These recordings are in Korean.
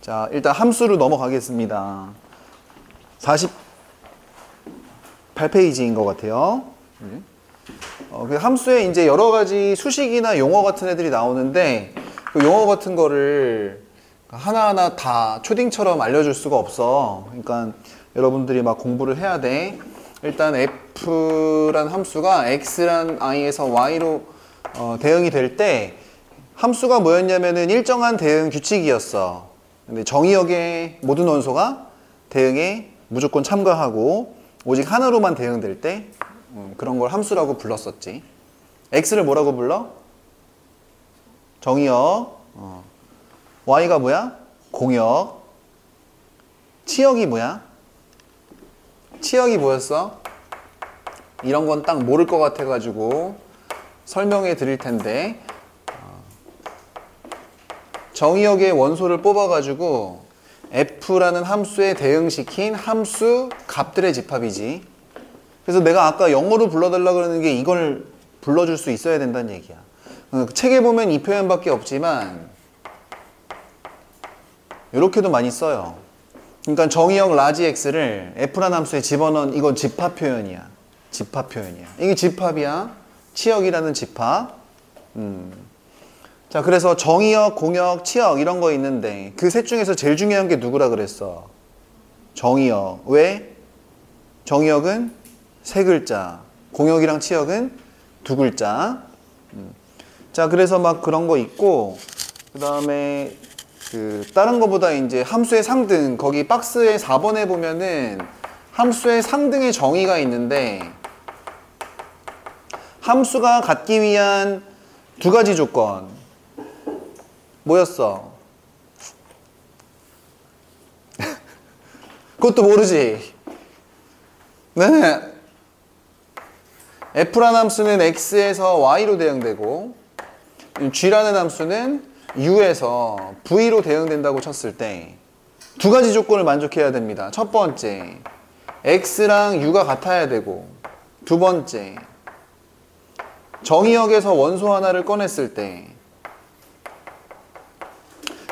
자, 일단 함수로 넘어가겠습니다. 48페이지인 것 같아요. 그 함수에 이제 여러 가지 수식이나 용어 같은 애들이 나오는데 그 용어 같은 거를 하나하나 다 초딩처럼 알려줄 수가 없어. 그러니까 여러분들이 막 공부를 해야 돼. 일단 f란 함수가 x란 i에서 y로 대응이 될 때 함수가 뭐였냐면은 일정한 대응 규칙이었어. 근데 정의역의 모든 원소가 대응에 무조건 참가하고 오직 하나로만 대응될 때 그런 걸 함수라고 불렀었지. x를 뭐라고 불러? 정의역. y가 뭐야? 공역. 치역이 뭐야? 치역이 뭐였어? 이런 건 딱 모를 것 같아가지고 설명해 드릴 텐데 정의역의 원소를 뽑아가지고 f라는 함수에 대응시킨 함수 값들의 집합이지. 그래서 내가 아까 영어로 불러달라 그러는 게 이걸 불러줄 수 있어야 된다는 얘기야. 책에 보면 이 표현밖에 없지만 이렇게도 많이 써요. 그러니까 정의역 라지 x를 f라는 함수에 집어넣은 이건 집합 표현이야. 집합 표현이야. 이게 집합이야. 치역이라는 집합. 자, 그래서 정의역, 공역, 치역 이런 거 있는데 그 셋 중에서 제일 중요한 게 누구라 그랬어? 정의역. 왜? 정의역은 세 글자, 공역이랑 치역은 두 글자. 자, 그래서 막 그런 거 있고 그 다음에 다른 거보다 이제 함수의 상등, 거기 박스의 4번에 보면은 함수의 상등의 정의가 있는데 함수가 갖기 위한 두 가지 조건 뭐였어? 그것도 모르지? 네. f라는 함수는 x에서 y로 대응되고 g라는 함수는 u에서 v로 대응된다고 쳤을 때 두 가지 조건을 만족해야 됩니다. 첫 번째, x랑 u가 같아야 되고 두 번째, 정의역에서 원소 하나를 꺼냈을 때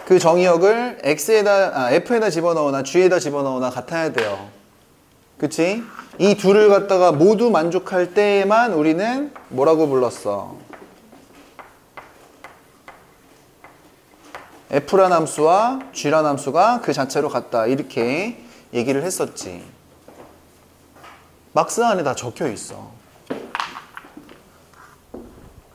그 정의역을 f에다 집어넣거나 g에다 집어넣거나 같아야 돼요. 그치? 이 둘을 갖다가 모두 만족할 때에만 우리는 뭐라고 불렀어? f란 함수와 g란 함수가 그 자체로 같다. 이렇게 얘기를 했었지. 박스 안에 다 적혀 있어.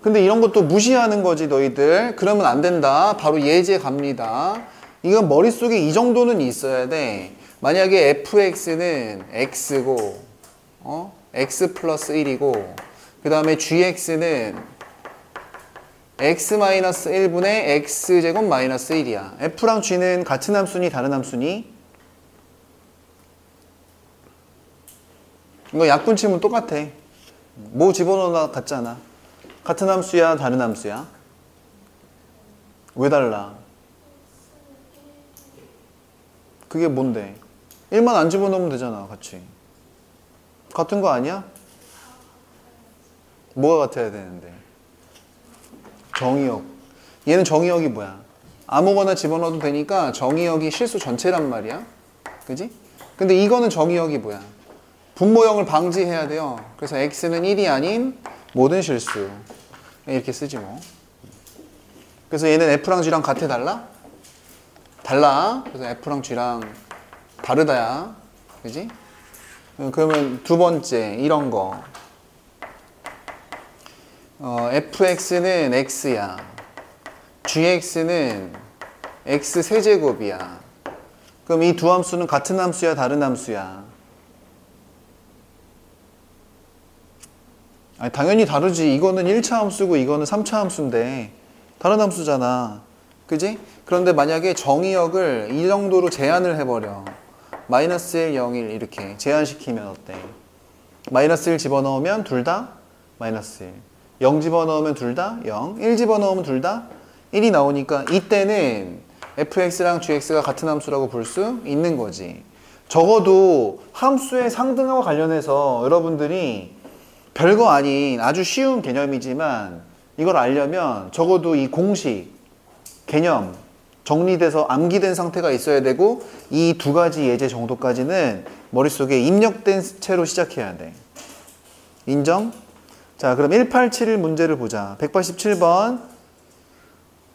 근데 이런 것도 무시하는 거지 너희들. 그러면 안 된다. 바로 예제 갑니다. 이건 머릿속에 이 정도는 있어야 돼. 만약에 fx는 x고 x 플러스 1이고 그 다음에 gx는 x-1분의 x제곱 마이너스 1이야. f랑 g는 같은 함수니 다른 함수니? 이거 약분 치면 똑같아. 뭐 집어넣어도 같잖아. 같은 함수야, 다른 함수야? 왜 달라? 그게 뭔데? 1만 안 집어넣으면 되잖아, 같이. 같은 거 아니야? 뭐가 같아야 되는데? 정의역. 얘는 정의역이 뭐야? 아무거나 집어넣어도 되니까 정의역이 실수 전체란 말이야. 그지? 근데 이거는 정의역이 뭐야? 분모형을 방지해야 돼요. 그래서 x는 1이 아닌 모든 실수. 이렇게 쓰지 뭐. 그래서 얘는 f랑 g랑 같아 달라? 달라. 그래서 f랑 g랑 다르다야. 그지? 그러면 두 번째 이런 거. fx는 x야. gx는 x 세제곱이야. 그럼 이 두 함수는 같은 함수야, 다른 함수야? 아니, 당연히 다르지. 이거는 1차 함수고 이거는 3차 함수인데 다른 함수잖아. 그지? 그런데 만약에 정의역을 이 정도로 제한을 해버려. 마이너스 1, 0, 1 이렇게 제한시키면 어때? 마이너스 1 집어넣으면 둘 다 마이너스 1. 0 집어넣으면 둘 다 0. 1 집어넣으면 둘 다 1이 나오니까 이때는 fx랑 gx가 같은 함수라고 볼 수 있는 거지. 적어도 함수의 상등하고 관련해서 여러분들이 별거 아닌 아주 쉬운 개념이지만 이걸 알려면 적어도 이 공식, 개념 정리돼서 암기된 상태가 있어야 되고 이 두 가지 예제 정도까지는 머릿속에 입력된 채로 시작해야 돼. 인정? 자, 그럼 187 문제를 보자. 187번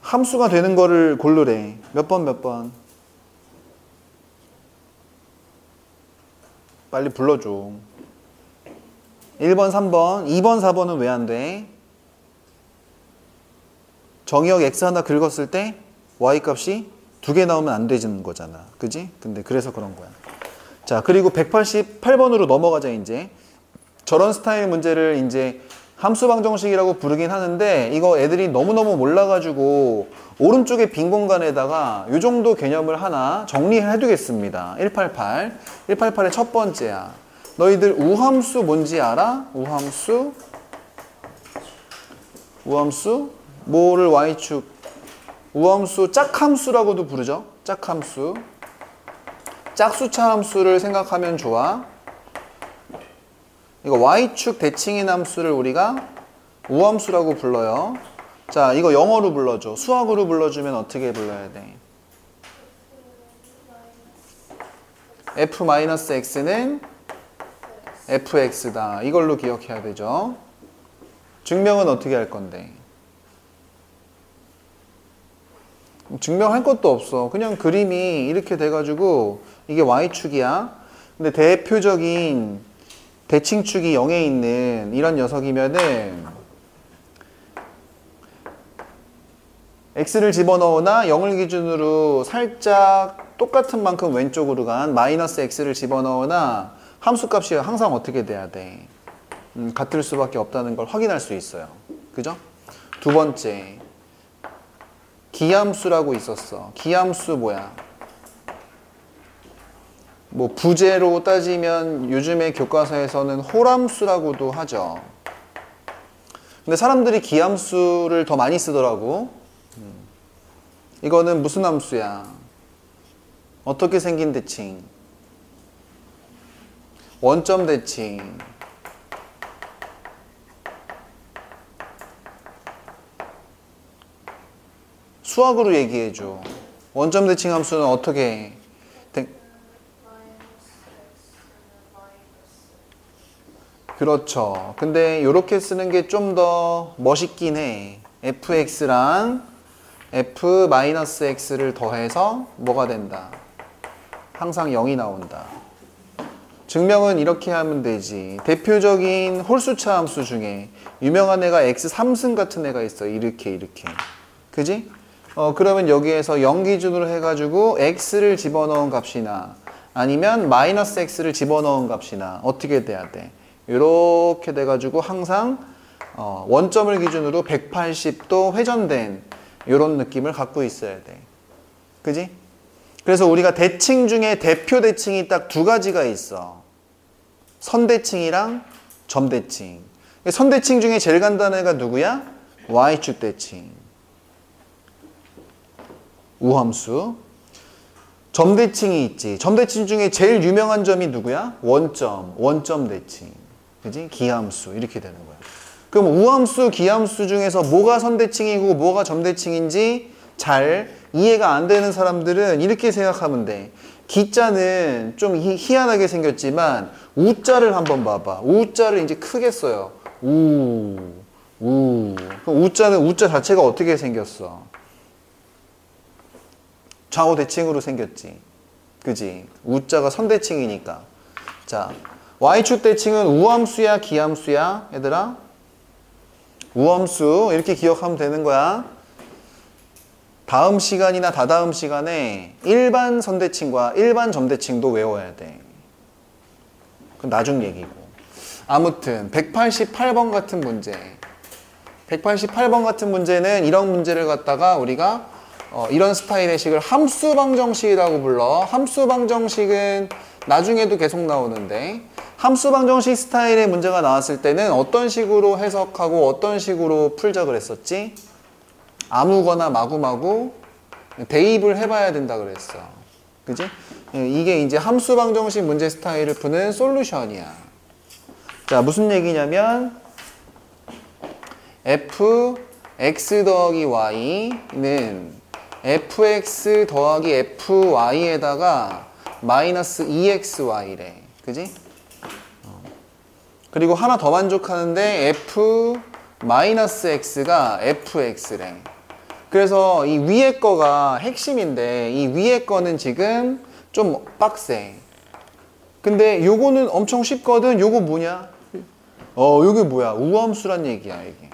함수가 되는 거를 고르래. 몇 번 몇 번? 빨리 불러줘. 1번 3번 2번 4번은 왜 안 돼? 정의역 x 하나 긁었을 때 y 값이 두 개 나오면 안 되는 거잖아. 그지? 근데 그래서 그런 거야. 자, 그리고 188번으로 넘어가자. 이제 저런 스타일 문제를 이제 함수 방정식이라고 부르긴 하는데 이거 애들이 너무너무 몰라가지고 오른쪽에 빈 공간에다가 이 정도 개념을 하나 정리해 두겠습니다. 188. 188의 첫 번째야. 너희들 우함수 뭔지 알아? 우함수? 우함수? 뭐를 y축? 우함수 짝함수라고도 부르죠. 짝함수. 짝수차 함수를 생각하면 좋아. 이거 y축 대칭인 함수를 우리가 우함수라고 불러요. 자, 이거 영어로 불러줘. 수학으로 불러주면 어떻게 불러야 돼? f-x는 fx다. 이걸로 기억해야 되죠. 증명은 어떻게 할 건데? 증명할 것도 없어. 그냥 그림이 이렇게 돼가지고 이게 y축이야. 근데 대표적인 대칭축이 0에 있는 이런 녀석이면은 x를 집어넣으나 0을 기준으로 살짝 똑같은 만큼 왼쪽으로 간 마이너스 x를 집어넣으나 함수값이 항상 어떻게 돼야 돼? 같을 수밖에 없다는 걸 확인할 수 있어요. 그죠? 두 번째, 기함수라고 있었어. 기함수 뭐야? 뭐 부재로 따지면 요즘에 교과서에서는 홀함수라고도 하죠. 근데 사람들이 기함수를 더 많이 쓰더라고. 이거는 무슨 함수야? 어떻게 생긴 대칭? 원점 대칭. 수학으로 얘기해줘. 원점 대칭 함수는 어떻게 그렇죠. 근데 이렇게 쓰는 게 좀 더 멋있긴 해. fx랑 f-x를 더해서 뭐가 된다? 항상 0이 나온다. 증명은 이렇게 하면 되지. 대표적인 홀수차 함수 중에 유명한 애가 x3승 같은 애가 있어. 이렇게. 그지? 그러면 여기에서 0 기준으로 해가지고 x를 집어넣은 값이나 아니면 마이너스 x를 집어넣은 값이나 어떻게 돼야 돼? 이렇게 돼가지고 항상 원점을 기준으로 180도 회전된 이런 느낌을 갖고 있어야 돼. 그지? 그래서 우리가 대칭 중에 대표 대칭이 딱 두 가지가 있어. 선대칭이랑 점대칭. 선대칭 중에 제일 간단한 애가 누구야? y축 대칭. 우함수. 점대칭이 있지. 점대칭 중에 제일 유명한 점이 누구야? 원점 대칭. 그지? 기함수. 이렇게 되는 거야. 그럼 우함수, 기함수 중에서 뭐가 선대칭이고 뭐가 점대칭인지 잘 이해가 안 되는 사람들은 이렇게 생각하면 돼. 기자는 좀 희한하게 생겼지만 우자를 한번 봐봐. 우자를 이제 크게 써요. 그럼 우자는 우자 자체가 어떻게 생겼어? 좌우 대칭으로 생겼지. 그지? 우자가 선대칭이니까. 자, y축 대칭은 우함수야, 기함수야? 얘들아? 우함수. 이렇게 기억하면 되는 거야. 다음 시간이나 다다음 시간에 일반 선대칭과 일반 점대칭도 외워야 돼. 그건 나중 얘기고. 아무튼 188번 같은 문제. 188번 같은 문제는 이런 문제를 갖다가 우리가 이런 스타일의 식을 함수방정식이라고 불러. 함수방정식은 나중에도 계속 나오는데 함수방정식 스타일의 문제가 나왔을 때는 어떤 식으로 해석하고 어떤 식으로 풀자 그랬었지? 아무거나 마구마구 대입을 해봐야 된다 그랬어. 그지? 이게 이제 함수방정식 문제 스타일을 푸는 솔루션이야. 자, 무슨 얘기냐면 f x 더하기 y는 fx 더하기 fy에다가 마이너스 2xy래. 그지? 그리고 하나 더 만족하는데 f 마이너스 x가 fx래. 그래서 이 위에 거가 핵심인데 이 위에 거는 지금 좀 빡세. 근데 요거는 엄청 쉽거든. 요거 뭐냐? 요게 뭐야? 우함수란 얘기야, 이게.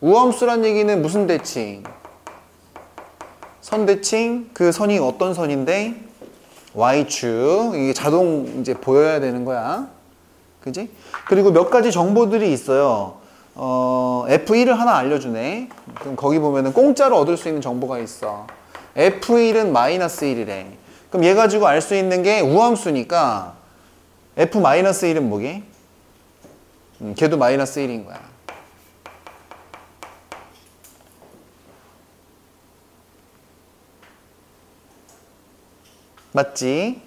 우함수란 얘기는 무슨 대칭? 선대칭. 그 선이 어떤 선인데? y축. 이게 자동 이제 보여야 되는 거야. 그지? 그리고 몇 가지 정보들이 있어요. F1을 하나 알려주네. 그럼 거기 보면은 공짜로 얻을 수 있는 정보가 있어. F1은 마이너스 1이래. 그럼 얘 가지고 알 수 있는 게 우함수니까 F 마이너스 1은 뭐게? 걔도 마이너스 1인 거야. 맞지?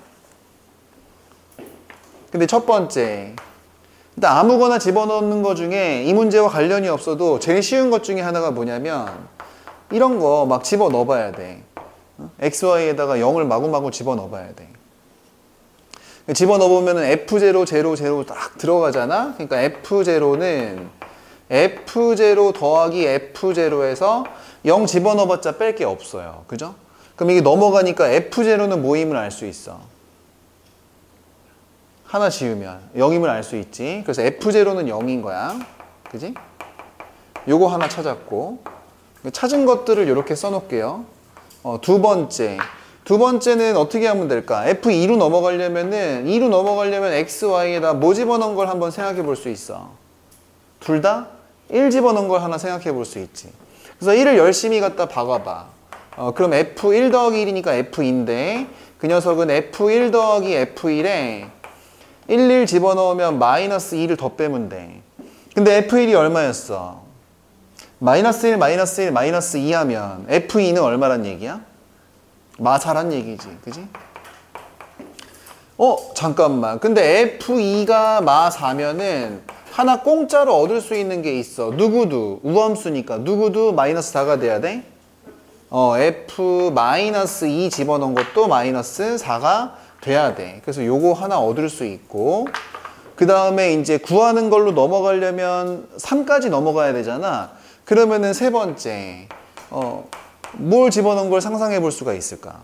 근데 첫 번째, 일단 아무거나 집어넣는 것 중에 이 문제와 관련이 없어도 제일 쉬운 것 중에 하나가 뭐냐면 이런 거 막 집어넣어 봐야 돼. XY에다가 0을 마구마구 집어넣어 봐야 돼. 집어넣어 보면은 F0, 0, 0 딱 들어가잖아? 그러니까 F0는 F0 더하기 F0에서 0 집어넣어 봤자 뺄 게 없어요. 그죠? 그럼 이게 넘어가니까 F0는 뭐임을 알 수 있어. 하나 지우면 0임을 알 수 있지. 그래서 F0는 0인 거야. 그지? 요거 하나 찾았고, 찾은 것들을 이렇게 써놓을게요. 두 번째는 어떻게 하면 될까? F2로 넘어가려면은, 2로 넘어가려면 XY에다 뭐 집어넣은 걸 한번 생각해 볼 수 있어. 둘 다 1 집어넣은 걸 하나 생각해 볼 수 있지. 그래서 1을 열심히 갖다 박아봐. 그럼 F1 더하기 1이니까 F2인데, 그 녀석은 F1 더하기 F1에 1 집어넣으면 마이너스 2를 더 빼면 돼. 근데 F1이 얼마였어? 마이너스 1, 마이너스 1, 마이너스 2 하면 F2는 얼마란 얘기야? 마4란 얘기지. 그지? 잠깐만. 근데 F2가 마4면은 하나 공짜로 얻을 수 있는 게 있어. 누구도. 우함수니까. 누구도 마이너스 4가 돼야 돼? F 마이너스 2 집어넣은 것도 마이너스 4가 돼야 돼. 그래서 요거 하나 얻을 수 있고, 그 다음에 이제 구하는 걸로 넘어가려면 3까지 넘어가야 되잖아. 그러면은 세 번째, 뭘 집어넣은 걸 상상해 볼 수가 있을까?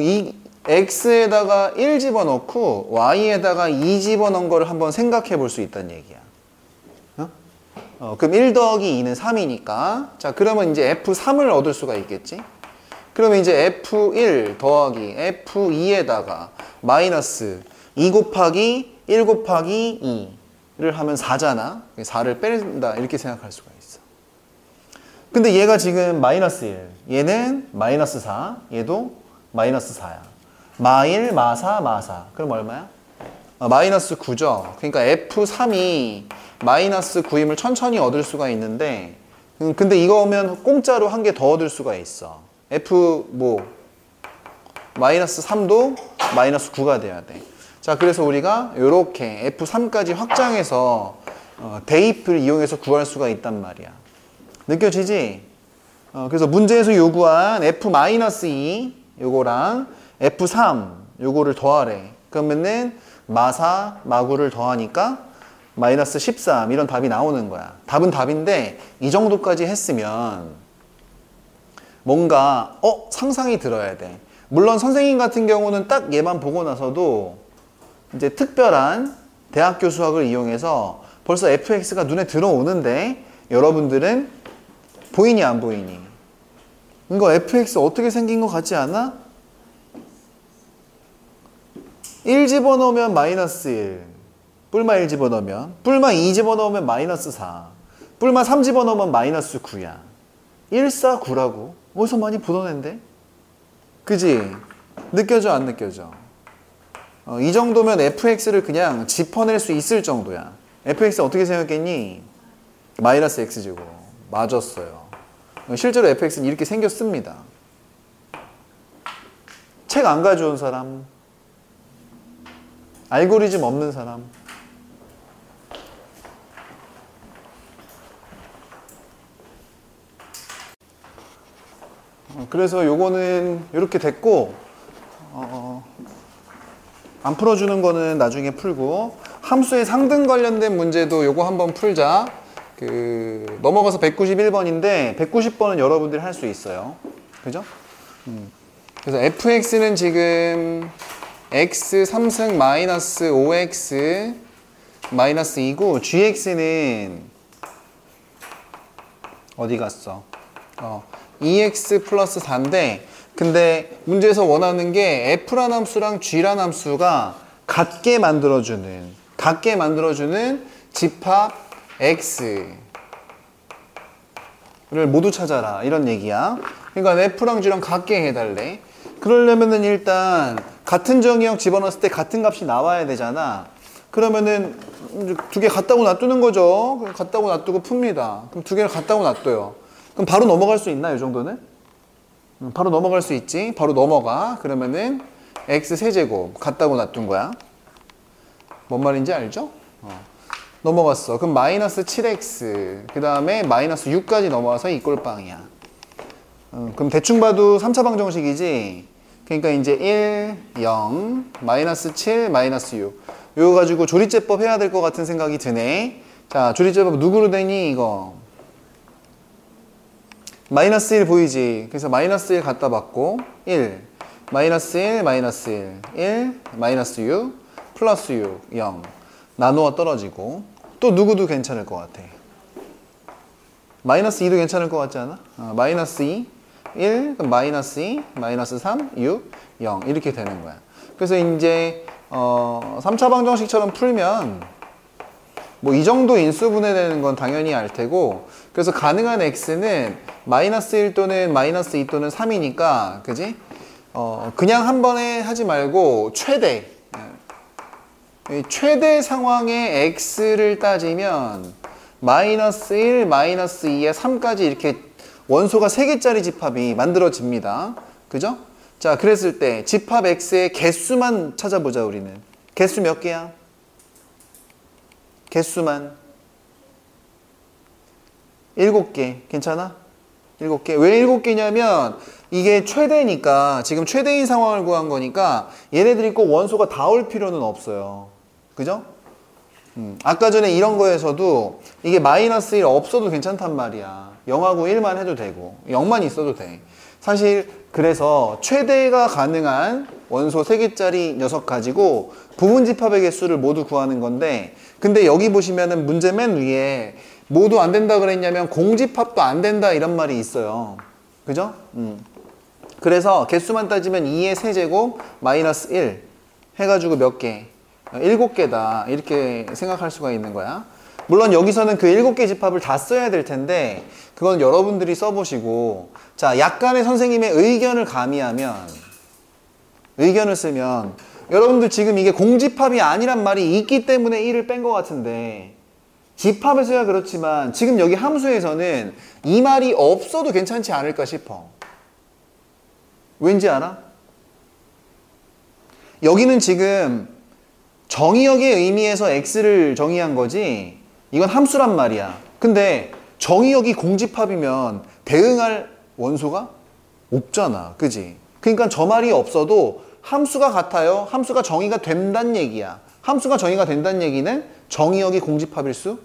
이 x에다가 1 집어넣고 y에다가 2 집어넣은 걸 한번 생각해 볼 수 있다는 얘기야. 그럼 1 더하기 2는 3이니까. 자, 그러면 이제 F3을 얻을 수가 있겠지? 그러면 이제 F1 더하기 F2에다가 마이너스 2 곱하기 1 곱하기 2를 하면 4잖아. 4를 뺀다. 이렇게 생각할 수가 있어. 근데 얘가 지금 마이너스 1. 얘는 마이너스 4. 얘도 마이너스 4야. 마1, 마4, 마4. 그럼 얼마야? 마이너스 9죠. 그러니까 F3이 마이너스 9임을 천천히 얻을 수가 있는데, 근데 이거 오면 공짜로 한 개 더 얻을 수가 있어. 마이너스 3도 마이너스 9가 돼야 돼. 자, 그래서 우리가 이렇게 F3까지 확장해서 대입을 이용해서 구할 수가 있단 말이야. 느껴지지? 그래서 문제에서 요구한 F-2 요거랑 F3 요거를 더하래. 그러면은 마4, 마9를 더하니까 마이너스 13 이런 답이 나오는 거야. 답은 답인데 이 정도까지 했으면 뭔가 상상이 들어야 돼. 물론 선생님 같은 경우는 딱 얘만 보고 나서도 이제 특별한 대학교 수학을 이용해서 벌써 fx가 눈에 들어오는데, 여러분들은 보이니 안 보이니? 이거 fx 어떻게 생긴 것 같지 않아? 1 집어넣으면 마이너스 1, 뿔마 1 집어넣으면, 뿔마 2 집어넣으면 마이너스 4, 뿔마 3 집어넣으면 마이너스 9야. 1, 4, 9라고? 어디서 많이 보던 앤데? 그지? 느껴져 안 느껴져? 이 정도면 fx를 그냥 짚어낼 수 있을 정도야. fx 어떻게 생각했니? 마이너스 x제곱. 맞았어요. 실제로 fx는 이렇게 생겼습니다. 책 안 가져온 사람, 알고리즘 없는 사람. 그래서 요거는 이렇게 됐고, 안 풀어주는 거는 나중에 풀고, 함수의 상등 관련된 문제도 요거 한번 풀자. 넘어가서 191번인데 190번은 여러분들이 할 수 있어요. 그죠? 그래서 fx는 지금 x 3승 마이너스 5x 마이너스 2고 gx는 어디 갔어? 2x 플러스 4인데, 근데 문제에서 원하는 게 f란 함수랑 g란 함수가 같게 만들어주는 집합 x를 모두 찾아라, 이런 얘기야. 그러니까 f랑 g랑 같게 해달래. 그러려면은 일단 같은 정의역 집어넣었을 때 같은 값이 나와야 되잖아. 그러면은 두 개 갖다고 놔두는 거죠. 그럼 갖다고 놔두고 풉니다. 그럼 두 개를 갖다고 놔둬요. 그럼 바로 넘어갈 수 있나, 이 정도는? 바로 넘어갈 수 있지. 바로 넘어가. 그러면은 x 세제곱 갖다고 놔둔 거야. 뭔 말인지 알죠? 넘어갔어. 그럼 마이너스 7x 그 다음에 마이너스 6까지 넘어와서 이 꼴빵이야. 그럼 대충 봐도 3차 방정식이지. 그러니까 이제 1, 0, 마이너스 7, 마이너스 6. 이거 가지고 조리제법 해야 될 것 같은 생각이 드네. 자, 조리제법 누구로 되니, 이거? 마이너스 1 보이지? 그래서 마이너스 1 갖다 받고, 1, 마이너스 1, 마이너스 1, 1, 마이너스 6, 플러스 6, 0. 나누어 떨어지고. 또 누구도 괜찮을 것 같아. 마이너스 2도 괜찮을 것 같지 않아? 마이너스 2, 1, 그럼 마이너스 2, 마이너스 3, 6, 0 이렇게 되는 거야. 그래서 이제 3차 방정식처럼 풀면 뭐 이 정도 인수 분해되는 건 당연히 알 테고, 그래서 가능한 x는 마이너스 1 또는 마이너스 2 또는 3이니까, 그지? 그냥 한 번에 하지 말고 최대 상황의 x를 따지면 마이너스 1, 마이너스 2에 3까지 이렇게 원소가 3개짜리 집합이 만들어집니다. 그죠? 자, 그랬을 때 집합 x의 개수만 찾아보자, 우리는. 개수 몇 개야? 개수만 7개. 괜찮아? 7개. 왜 7개냐면 이게 최대니까, 지금 최대인 상황을 구한 거니까 얘네들이 꼭 원소가 다 올 필요는 없어요. 그죠? 아까 전에 이런 거에서도 이게 마이너스 1 없어도 괜찮단 말이야. 0하고 1만 해도 되고 0만 있어도 돼. 사실 그래서 최대가 가능한 원소 3개짜리 녀석 가지고 부분 집합의 개수를 모두 구하는 건데, 근데 여기 보시면은 문제 맨 위에 모두 안 된다 그랬냐면 공집합도 안 된다 이런 말이 있어요. 그죠? 그래서 개수만 따지면 2의 세제곱 마이너스 1 해가지고 몇 개? 7개다 이렇게 생각할 수가 있는 거야. 물론 여기서는 그 7개 집합을 다 써야 될 텐데 그건 여러분들이 써보시고, 자, 약간의 선생님의 의견을 가미하면, 의견을 쓰면 여러분들 지금 이게 공집합이 아니란 말이 있기 때문에 1을 뺀 것 같은데, 집합에서야 그렇지만 지금 여기 함수에서는 이 말이 없어도 괜찮지 않을까 싶어. 왠지 알아? 여기는 지금 정의역의 의미에서 x를 정의한 거지, 이건 함수란 말이야. 근데 정의역이 공집합이면 대응할 원소가 없잖아. 그지? 그러니까 저 말이 없어도 함수가 같아요. 함수가 정의가 된다는 얘기야. 함수가 정의가 된다는 얘기는 정의역이 공집합일 수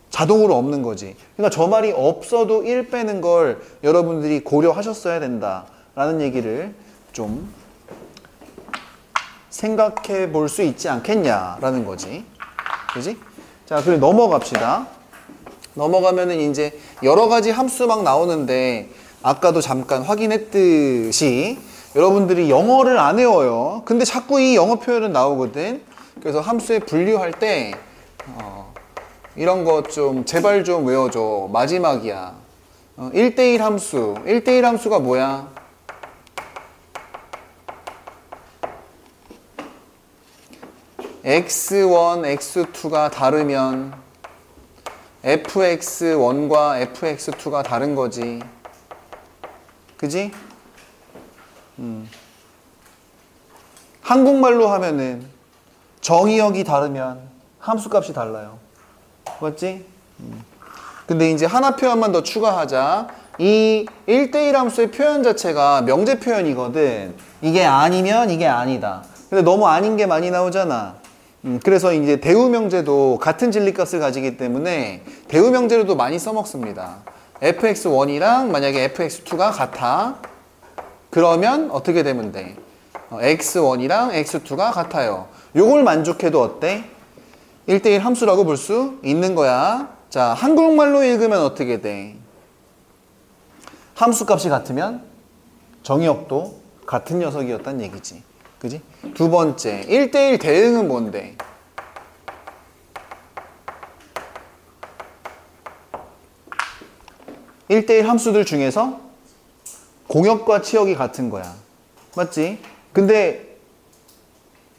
자동으로 없는 거지. 그러니까 저 말이 없어도 1 빼는 걸 여러분들이 고려하셨어야 된다라는 얘기를 좀 생각해 볼 수 있지 않겠냐라는 거지. 그지? 자, 그럼 넘어갑시다. 넘어가면은 이제 여러 가지 함수 막 나오는데, 아까도 잠깐 확인했듯이 여러분들이 영어를 안 외워요. 근데 자꾸 이 영어 표현은 나오거든. 그래서 함수에 분류할 때 이런 거 좀 제발 좀 외워줘. 마지막이야. 1대1 함수. 1대1 함수가 뭐야? x1, x2가 다르면 fx1과 fx2가 다른 거지. 그지? 한국말로 하면은 정의역이 다르면 함수값이 달라요. 맞지? 근데 이제 하나 표현만 더 추가하자. 이 1대1 함수의 표현 자체가 명제 표현이거든. 이게 아니면 이게 아니다. 근데 너무 아닌 게 많이 나오잖아. 그래서 이제 대우명제도 같은 진리값을 가지기 때문에 대우명제로도 많이 써먹습니다. fx1이랑 만약에 fx2가 같아. 그러면 어떻게 되면 돼? x1이랑 x2가 같아요. 요걸 만족해도 어때? 1대1 함수라고 볼 수 있는 거야. 자, 한국말로 읽으면 어떻게 돼? 함수값이 같으면 정의역도 같은 녀석이었단 얘기지. 그지? 두 번째, 1대1 대응은 뭔데? (1대1) 함수들 중에서 공역과 치역이 같은 거야. 맞지? 근데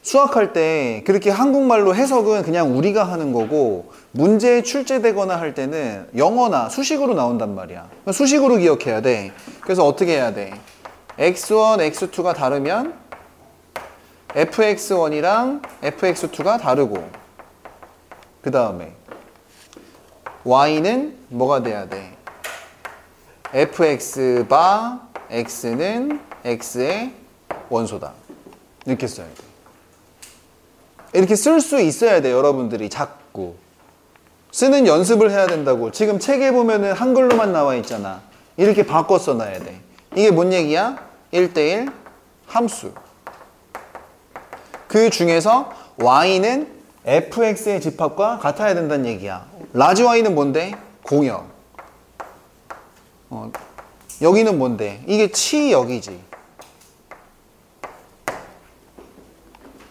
수학할 때 그렇게 한국말로 해석은 그냥 우리가 하는 거고 문제에 출제되거나 할 때는 영어나 수식으로 나온단 말이야. 수식으로 기억해야 돼. 그래서 어떻게 해야 돼? x1, x2가 다르면 fx1이랑 fx2가 다르고 그 다음에 y는 뭐가 돼야 돼? fx 바 x는 x의 원소다. 이렇게 써야 돼. 이렇게 쓸 수 있어야 돼. 여러분들이 자꾸 쓰는 연습을 해야 된다고. 지금 책에 보면은 한글로만 나와 있잖아. 이렇게 바꿔 써놔야 돼. 이게 뭔 얘기야? 1대1 함수. 그 중에서 y는 fx의 집합과 같아야 된다는 얘기야. 라지 y는 뭔데? 공역. 여기는 뭔데? 이게 치역이지.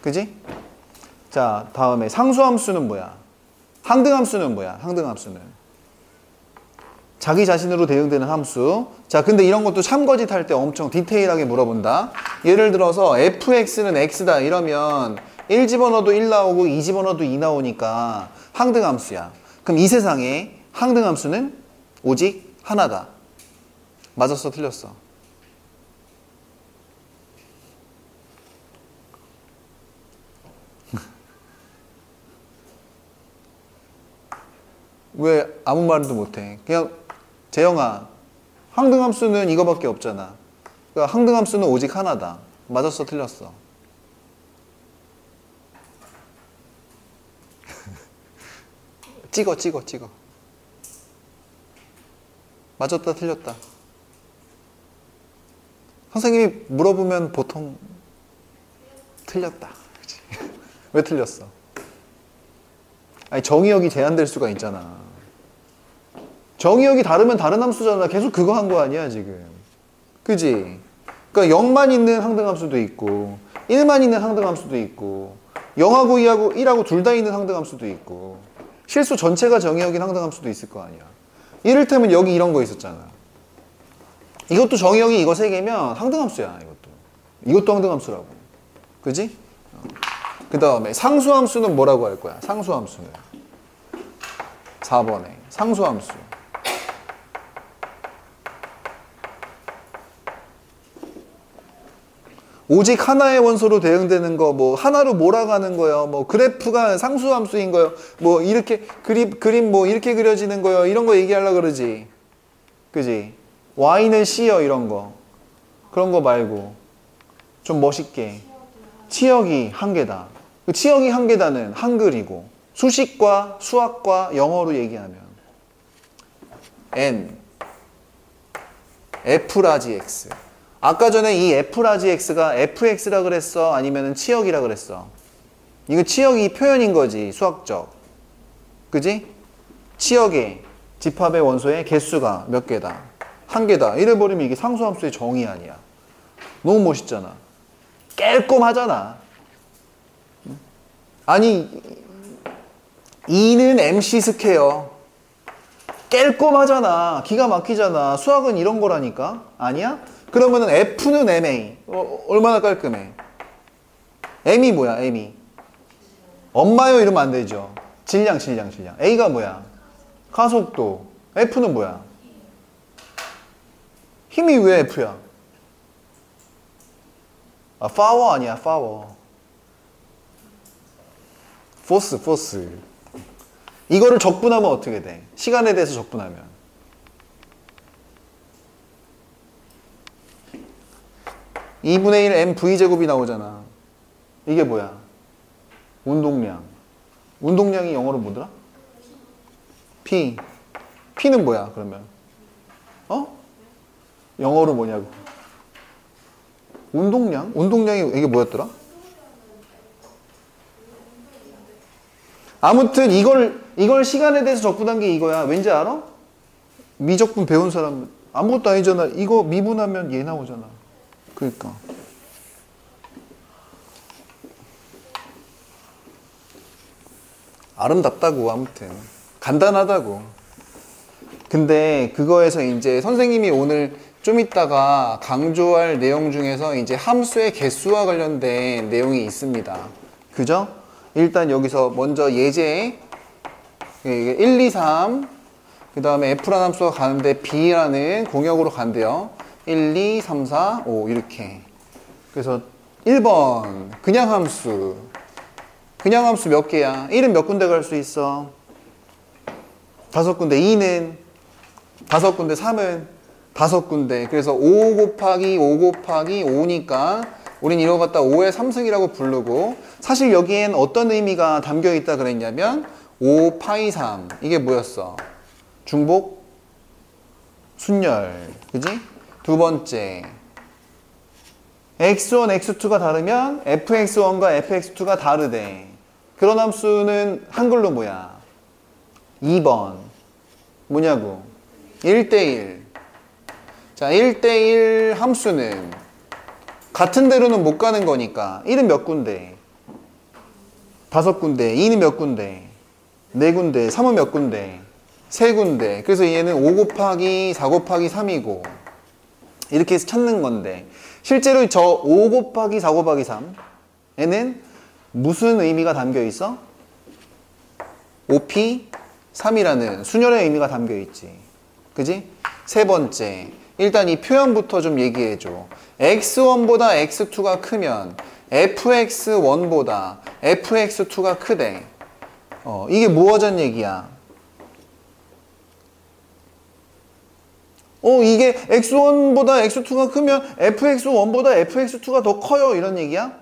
그지? 자, 다음에 상수함수는 뭐야? 항등함수는 뭐야? 항등함수는 자기 자신으로 대응되는 함수. 자, 근데 이런 것도 참거짓 할 때 엄청 디테일하게 물어본다. 예를 들어서 fx는 x다 이러면 1 집어넣어도 1 나오고 2 집어넣어도 2 나오니까 항등함수야. 그럼 이 세상에 항등함수는 오직 하나다. 맞았어? 틀렸어? 왜 아무 말도 못해? 그냥 재영아, 항등함수는 이거밖에 없잖아. 그러니까 항등함수는 오직 하나다. 맞았어? 틀렸어? 찍어. 맞았다? 틀렸다? 선생님이 물어보면 보통 틀렸다. 그치? 왜 틀렸어? 아니, 정의역이 제한될 수가 있잖아. 정의역이 다르면 다른 함수잖아. 계속 그거 한 거 아니야 지금. 그지? 그러니까 0만 있는 항등함수도 있고 1만 있는 항등함수도 있고 0하고 2하고 1하고 둘 다 있는 항등함수도 있고 실수 전체가 정의역인 항등함수도 있을 거 아니야. 이를테면 여기 이런 거 있었잖아. 이것도 정의역이 이거 3개면 항등함수야. 이것도 항등함수라고. 그지? 그 다음에 상수함수는 뭐라고 할 거야? 상수함수는 4번에 상수함수. 오직 하나의 원소로 대응되는 거, 뭐 하나로 몰아가는 거요, 뭐 그래프가 상수함수인 거요, 뭐 이렇게 그림 뭐 이렇게 그려지는 거요, 이런 거 얘기하려고 그러지. 그지? y는 c요, 이런 거. 그런 거 말고 좀 멋있게 치역이 한 개다. 그 치역이 한 개다는 한글이고 수식과 수학과 영어로 얘기하면 n f 라지 x. 아까 전에 이 f 라지 x가 fx라 그랬어? 아니면 치역이라 그랬어? 이거 치역이 표현인 거지, 수학적. 그지? 치역의 집합의 원소의 개수가 몇 개다? 한 개다. 이래버리면 이게 상수함수의 정의 아니야. 너무 멋있잖아. 깔끔하잖아. 아니, 2는 MC 스퀘어. 깔끔하잖아. 기가 막히잖아. 수학은 이런 거라니까. 아니야? 그러면은 F는 MA. 얼마나 깔끔해. M이 뭐야, M이? 엄마요 이러면 안 되죠. 질량. A가 뭐야? 가속도. F는 뭐야? 힘이 왜 F야? 아, 파워 아니야, 파워. 포스. 이거를 적분하면 어떻게 돼? 시간에 대해서 적분하면 2분의 1 mv제곱이 나오잖아. 이게 뭐야? 운동량. 운동량이 영어로 뭐더라? P. P는 뭐야, 그러면? 영어로 뭐냐고. 운동량? 운동량이 이게 뭐였더라? 아무튼 이걸 시간에 대해서 접근한 게 이거야. 왠지 알아? 미적분 배운 사람 아무것도 아니잖아. 이거 미분하면 얘 나오잖아. 그러니까. 아름답다고. 아무튼 간단하다고. 근데 그거에서 이제 선생님이 오늘 좀 이따가 강조할 내용 중에서 이제 함수의 개수와 관련된 내용이 있습니다. 그죠? 일단 여기서 먼저 예제 1, 2, 3 그 다음에 F라는 함수가 가는데 B라는 공역으로 간대요. 1, 2, 3, 4, 5 이렇게. 그래서 1번 그냥 함수. 그냥 함수 몇 개야? 1은 몇 군데 갈 수 있어? 5군데. 2는 5군데. 3은 5군데. 그래서 5 곱하기 5 곱하기 5니까 우린 이거 갖다 5의 3승이라고 부르고, 사실 여기엔 어떤 의미가 담겨 있다 그랬냐면 5 파이 3 이게 뭐였어? 중복 순열. 그지? 두 번째 x1, x2가 다르면 fx1과 fx2가 다르대. 그런 함수는 한글로 뭐야? 2번 뭐냐고? 1대1. 자, 1대1 함수는 같은 데로는 못 가는 거니까 1은 몇 군데? 5군데. 2는 몇 군데? 4군데. 3은 몇 군데? 3군데. 그래서 얘는 5 곱하기 4 곱하기 3이고 이렇게 해서 찾는 건데, 실제로 저 5 곱하기 4 곱하기 3에는 무슨 의미가 담겨 있어? 5p 3이라는 순열의 의미가 담겨 있지. 그지? 세 번째, 일단 이 표현부터 좀 얘기해 줘. x1보다 x2가 크면 fx1보다 fx2가 크대. 이게 뭐 하자는 얘기야? 이게 x1보다 x2가 크면 fx1보다 fx2가 더 커요, 이런 얘기야?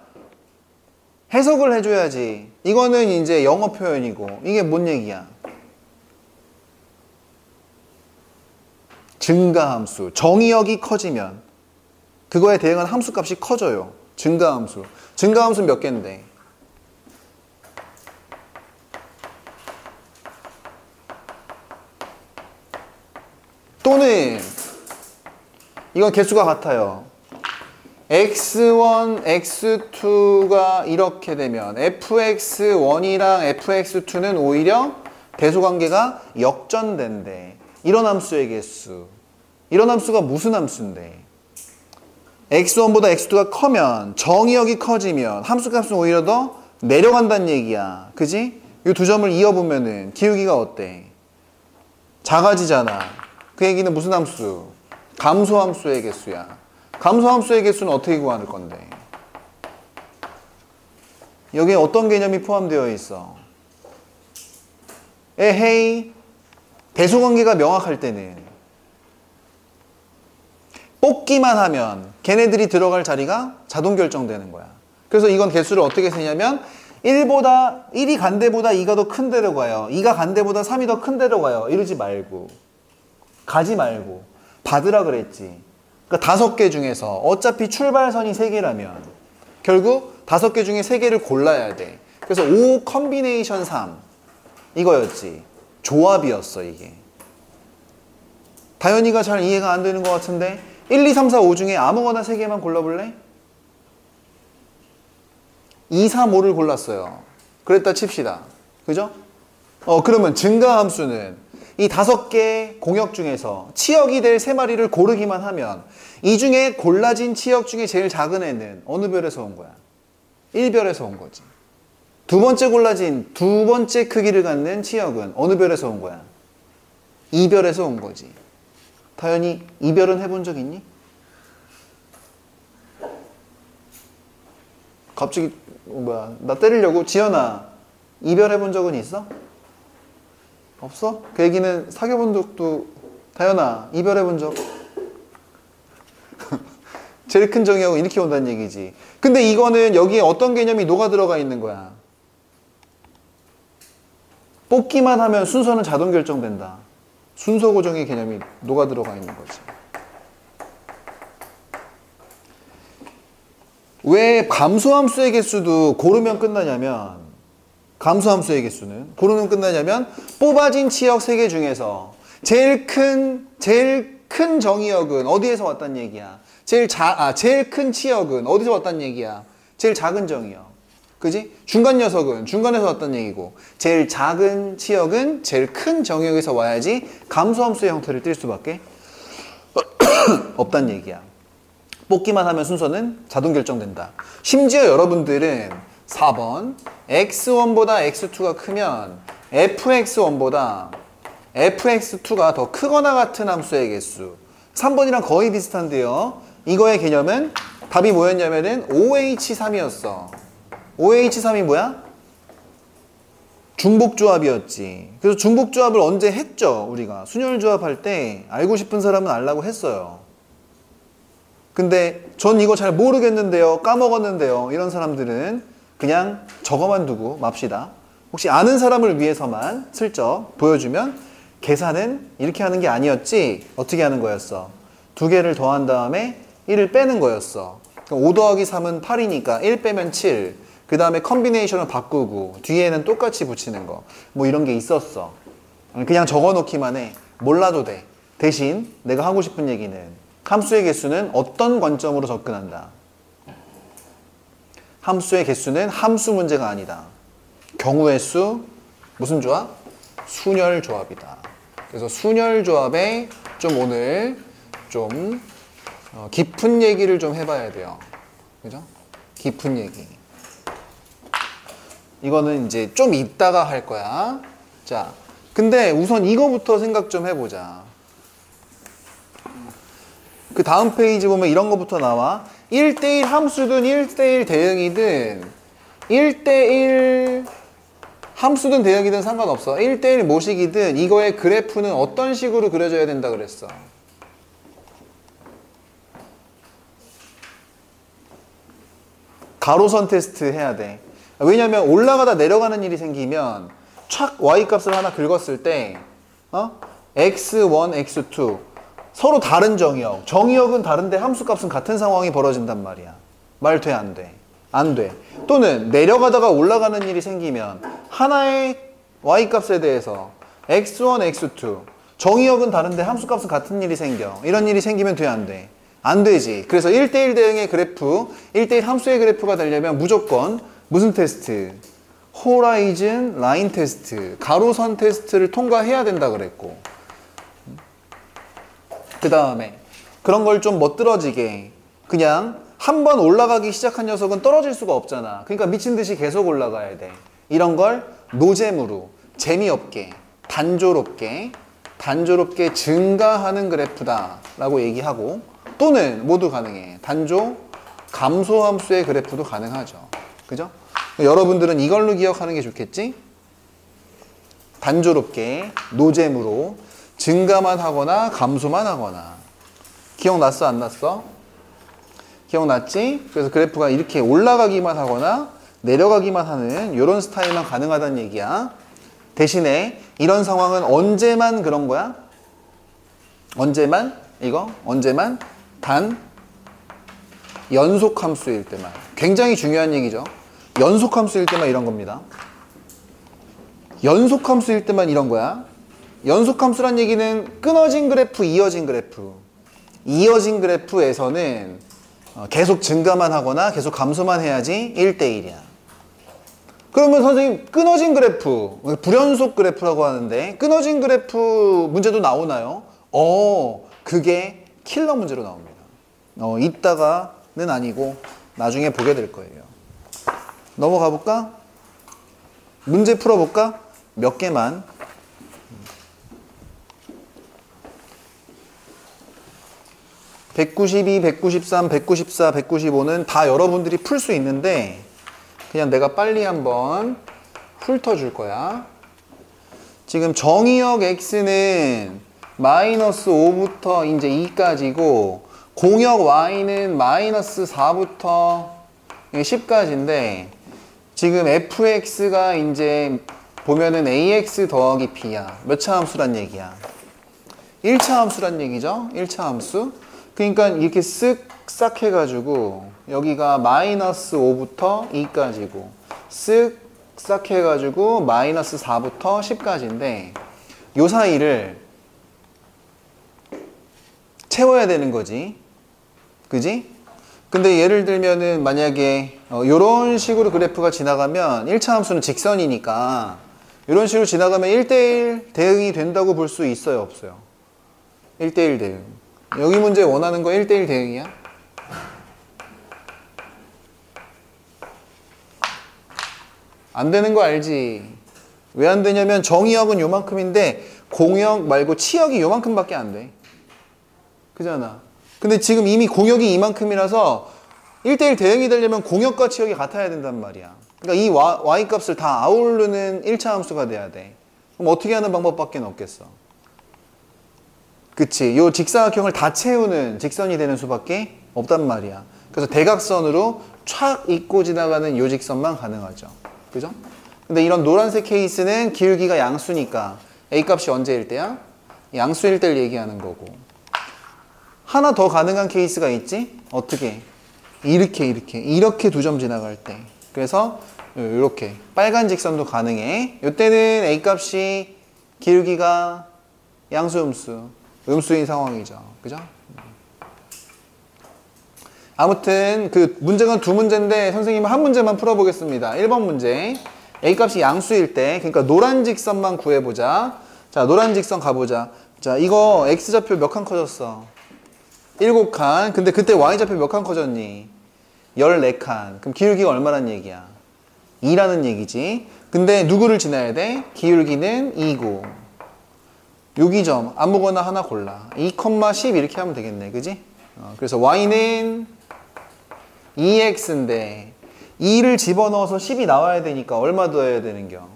해석을 해줘야지. 이거는 이제 영어 표현이고, 이게 뭔 얘기야? 증가함수. 정의역이 커지면 그거에 대응한 함수값이 커져요. 증가함수. 증가함수 몇 개인데? 또는 이건 개수가 같아요. x1, x2가 이렇게 되면 fx1이랑 fx2는 오히려 대소관계가 역전된대. 이런 함수의 개수. 이런 함수가 무슨 함수인데? x1보다 x2가 커면, 정의역이 커지면 함수값은 오히려 더 내려간다는 얘기야. 그지? 이 두 점을 이어보면은 기울기가 어때? 작아지잖아. 그 얘기는 무슨 함수? 감소함수의 개수야. 감소함수의 개수는 어떻게 구할 건데? 여기에 어떤 개념이 포함되어 있어? 에헤이, 대소관계가 명확할 때는 뽑기만 하면 걔네들이 들어갈 자리가 자동 결정되는 거야. 그래서 이건 개수를 어떻게 세냐면 1이 간 데보다 2가 더 큰 데로 가요. 2가 간 데보다 3이 더 큰 데로 가요. 이러지 말고, 가지 말고 받으라 그랬지. 그러니까 5개 중에서 어차피 출발선이 3개라면 결국 5개 중에 3개를 골라야 돼. 그래서 5 컨비네이션 3 이거였지. 조합이었어 이게. 다현이가 잘 이해가 안 되는 것 같은데 1, 2, 3, 4, 5 중에 아무거나 3개만 골라볼래? 2, 3, 5를 골랐어요. 그랬다 칩시다. 그죠? 그러면 증가함수는 이 5개 공역 중에서 치역이 될 3마리를 고르기만 하면 이 중에 골라진 치역 중에 제일 작은 애는 어느 별에서 온 거야? 1별에서 온 거지. 두 번째 골라진 두 번째 크기를 갖는 치역은 어느 별에서 온 거야? 2별에서 온 거지. 다현이 2별은 해본 적 있니? 갑자기 나 때리려고? 지연아 2별 해본 적은 있어? 없어? 그 얘기는 사귀어본 적도. 다현아 2별 해본 적? 제일 큰 정의역은 이렇게 온다는 얘기지. 근데 이거는 여기에 어떤 개념이 녹아 들어가 있는 거야? 뽑기만 하면 순서는 자동 결정된다. 순서 고정의 개념이 녹아 들어가 있는 거지. 왜 감소함수의 개수도 고르면 끝나냐면, 감소함수의 개수는 고르면 끝나냐면, 뽑아진 치역 3개 중에서 제일 큰 정의역은 어디에서 왔단 얘기야? 제일 큰 치역은 어디서 왔단 얘기야? 제일 작은 정의역. 그지? 중간 녀석은 중간에서 왔단 얘기고, 제일 작은 치역은 제일 큰 정의역에서 와야지 감소함수의 형태를 띌 수밖에 없단 얘기야. 뽑기만 하면 순서는 자동 결정된다. 심지어 여러분들은 4번 x1보다 x2가 크면 fx1보다 fx2가 더 크거나 같은 함수의 개수. 3번이랑 거의 비슷한데요. 이거의 개념은 답이 뭐였냐면은 OH3이었어. OH3이 뭐야? 중복조합이었지. 그래서 중복조합을 언제 했죠? 우리가 순열조합 할 때 알고 싶은 사람은 알라고 했어요. 근데 전 이거 잘 모르겠는데요, 까먹었는데요, 이런 사람들은 그냥 적어만 두고 맙시다. 혹시 아는 사람을 위해서만 슬쩍 보여주면, 계산은 이렇게 하는 게 아니었지, 어떻게 하는 거였어? 2개를 더한 다음에 1을 빼는 거였어. 5 더하기 3은 8이니까 1 빼면 7. 그 다음에 컨비네이션을 바꾸고 뒤에는 똑같이 붙이는 거, 뭐 이런 게 있었어. 그냥 적어 놓기만 해. 몰라도 돼. 대신 내가 하고 싶은 얘기는, 함수의 개수는 어떤 관점으로 접근한다? 함수의 개수는 함수 문제가 아니다. 경우의 수, 무슨 조합? 순열 조합이다. 그래서 순열 조합에 좀 오늘 좀 깊은 얘기를 좀 해봐야 돼요. 그죠? 깊은 얘기. 이거는 이제 좀 이따가 할 거야. 자, 근데 우선 이거부터 생각 좀 해보자. 그 다음 페이지 보면 이런 거부터 나와. 1대1 함수든 1대1 대응이든 1대1 함수든 대응이든 상관없어. 1대1 모식이든 이거의 그래프는 어떤 식으로 그려져야 된다 그랬어? 가로선 테스트 해야 돼. 왜냐면 올라가다 내려가는 일이 생기면 촥 y값을 하나 긁었을 때 x1, x2 서로 다른 정의역, 정의역은 다른데 함수값은 같은 상황이 벌어진단 말이야. 말 돼, 안 돼? 안 돼. 또는 내려가다가 올라가는 일이 생기면 하나의 y값에 대해서 x1, x2 정의역은 다른데 함수값은 같은 일이 생겨. 이런 일이 생기면 돼, 안 돼? 안 되지. 그래서 1대1 대응의 그래프, 1대1 함수의 그래프가 되려면 무조건 무슨 테스트? 호라이즌 라인 테스트, 가로선 테스트를 통과해야 된다 그랬고, 그 다음에 그런 걸 좀 멋들어지게 그냥 한 번 올라가기 시작한 녀석은 떨어질 수가 없잖아. 그러니까 미친 듯이 계속 올라가야 돼. 이런 걸 노잼으로 재미없게 단조롭게 증가하는 그래프다 라고 얘기하고, 또는 모두 가능해. 단조 감소함수의 그래프도 가능하죠. 그죠? 여러분들은 이걸로 기억하는 게 좋겠지? 단조롭게 노잼으로 증가만 하거나 감소만 하거나. 기억났어? 안 났어? 기억났지? 그래서 그래프가 이렇게 올라가기만 하거나 내려가기만 하는 이런 스타일만 가능하다는 얘기야. 대신에 이런 상황은 언제만 그런 거야? 언제만? 이거? 언제만? 단 연속함수일 때만. 굉장히 중요한 얘기죠. 연속함수일 때만 이런 겁니다. 연속함수일 때만 이런 거야. 연속함수란 얘기는 끊어진 그래프, 이어진 그래프. 이어진 그래프에서는 계속 증가만 하거나 계속 감소만 해야지 1대1이야. 그러면 선생님, 끊어진 그래프, 불연속 그래프라고 하는데 끊어진 그래프 문제도 나오나요? 그게 킬러 문제로 나옵니다. 이따가는 아니고 나중에 보게 될 거예요. 넘어가 볼까? 문제 풀어볼까? 몇 개만. 192, 193, 194, 195는 다 여러분들이 풀 수 있는데 그냥 내가 빨리 한번 훑어줄 거야. 지금 정의역 x는 마이너스 5부터 이제 2까지고 공역 y는 마이너스 4부터 10까지인데 지금 fx가 이제 보면은 ax 더하기 b야. 몇 차 함수란 얘기야? 1차 함수란 얘기죠? 1차 함수. 그러니까 이렇게 쓱싹 해가지고 여기가 마이너스 5부터 2까지고 쓱싹 해가지고 마이너스 4부터 10까지인데 요 사이를 채워야 되는 거지. 그지? 근데 예를 들면은 만약에 요런 식으로 그래프가 지나가면 1차 함수는 직선이니까 이런 식으로 지나가면 1대1 대응이 된다고 볼 수 있어요? 없어요? 1대1 대응. 여기 문제 원하는 거 1대1 대응이야? 안 되는 거 알지? 왜 안 되냐면 정의역은 요만큼인데 공역 말고 치역이 요만큼밖에 안 돼. 그잖아. 근데 지금 이미 공역이 이만큼이라서 1대1 대응이 되려면 공역과 치역이 같아야 된단 말이야. 그러니까 이 y 값을 다 아우르는 1차 함수가 돼야 돼. 그럼 어떻게 하는 방법밖에 없겠어. 그치? 요 직사각형을 다 채우는 직선이 되는 수밖에 없단 말이야. 그래서 대각선으로 촥 잇고 지나가는 요 직선만 가능하죠. 그죠? 근데 이런 노란색 케이스는 기울기가 양수니까 a 값이 언제일 때야? 양수일 때를 얘기하는 거고. 하나 더 가능한 케이스가 있지? 어떻게? 이렇게 두 점 지나갈 때. 그래서 이렇게 빨간 직선도 가능해. 이때는 a 값이 기울기가 양수 음수인 상황이죠. 그죠? 아무튼 그 문제가 두 문제인데 선생님은 한 문제만 풀어보겠습니다. 1번 문제. a 값이 양수일 때, 그러니까 노란 직선만 구해보자. 자, 노란 직선 가보자. 자, 이거 x좌표 몇 칸 커졌어? 7칸. 근데 그때 y좌표 몇 칸 커졌니? 14칸. 그럼 기울기가 얼마란 얘기야? 2라는 얘기지. 근데 누구를 지나야 돼? 기울기는 2고. 요기점 아무거나 하나 골라. 2,10 이렇게 하면 되겠네. 그지? 그래서 y는 2x인데 2를 집어넣어서 10이 나와야 되니까 얼마 더해야 되는겨?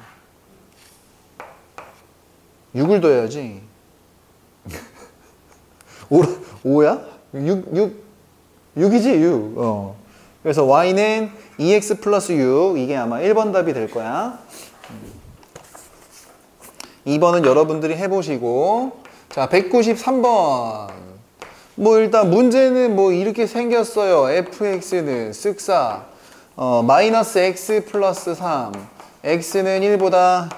6을 더해야지. 5야? 6이지 6. 그래서 y는 2x 플러스 6. 이게 아마 1번 답이 될 거야. 2번은 여러분들이 해보시고. 자, 193번. 뭐 일단 문제는 뭐 이렇게 생겼어요. fx는 쓱싹 마이너스 x 플러스 3. x는 1보다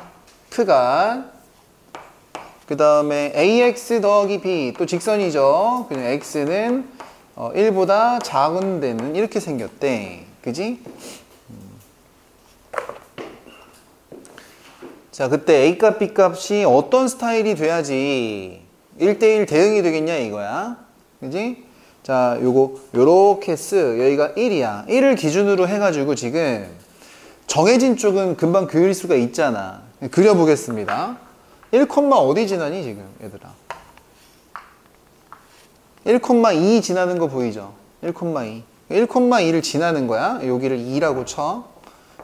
크가. 그 다음에 ax 더하기 b. 또 직선이죠. 그냥 x는 1보다 작은 데는 이렇게 생겼대. 그지? 자, 그때 A값, B값이 어떤 스타일이 돼야지 1대1 대응이 되겠냐 이거야. 그지? 자, 요렇게 여기가 1이야. 1을 기준으로 해가지고 지금 정해진 쪽은 금방 그릴 수가 있잖아. 그려보겠습니다. 1, 어디 지나니 지금 얘들아? 1,2 지나는 거 보이죠? 1,2. 1,2를 지나는 거야. 여기를 2라고 쳐.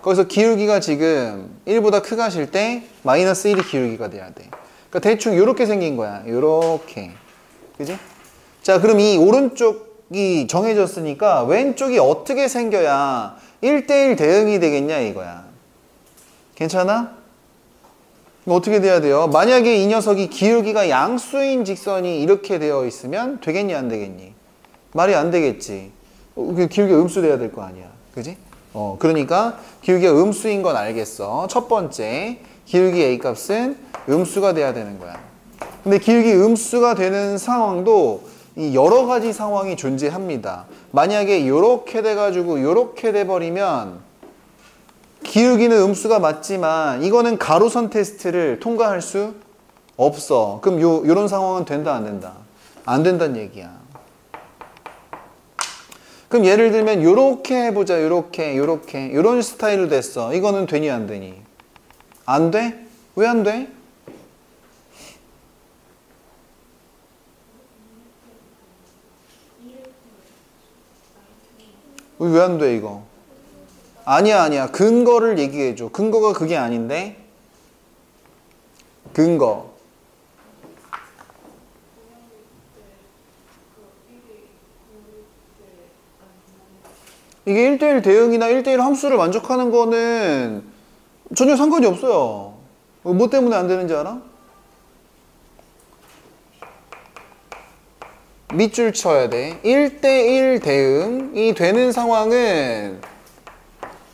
거기서 기울기가 지금 1보다 크가 하실 때 마이너스 1이 기울기가 돼야 돼. 그러니까 대충 이렇게 생긴 거야. 이렇게. 그지? 자, 그럼 이 오른쪽이 정해졌으니까 왼쪽이 어떻게 생겨야 1대1 대응이 되겠냐 이거야. 괜찮아? 그럼 어떻게 돼야 돼요? 만약에 이 녀석이 기울기가 양수인 직선이 이렇게 되어 있으면 되겠니 안 되겠니? 말이 안 되겠지. 기울기가 음수돼야 될 거 아니야. 그지? 그러니까 기울기가 음수인 건 알겠어. 첫 번째, 기울기 A 값은 음수가 돼야 되는 거야. 근데 기울기 음수가 되는 상황도 이 여러 가지 상황이 존재합니다. 만약에 요렇게 돼가지고 요렇게 돼버리면 기울기는 음수가 맞지만 이거는 가로선 테스트를 통과할 수 없어. 그럼 요런 상황은 된다 안 된다? 안 된다는 얘기야. 그럼 예를 들면 요렇게 해보자. 요렇게 요런 스타일로 됐어. 이거는 되니 안 되니? 안 돼? 왜 안 돼? 왜 안 돼 이거? 아니야. 근거를 얘기해줘. 근거가 그게 아닌데? 근거. 이게 1대1 대응이나 1대1 함수를 만족하는 거는 전혀 상관이 없어요. 뭐 때문에 안 되는지 알아? 밑줄 쳐야 돼. 1대1 대응이 되는 상황은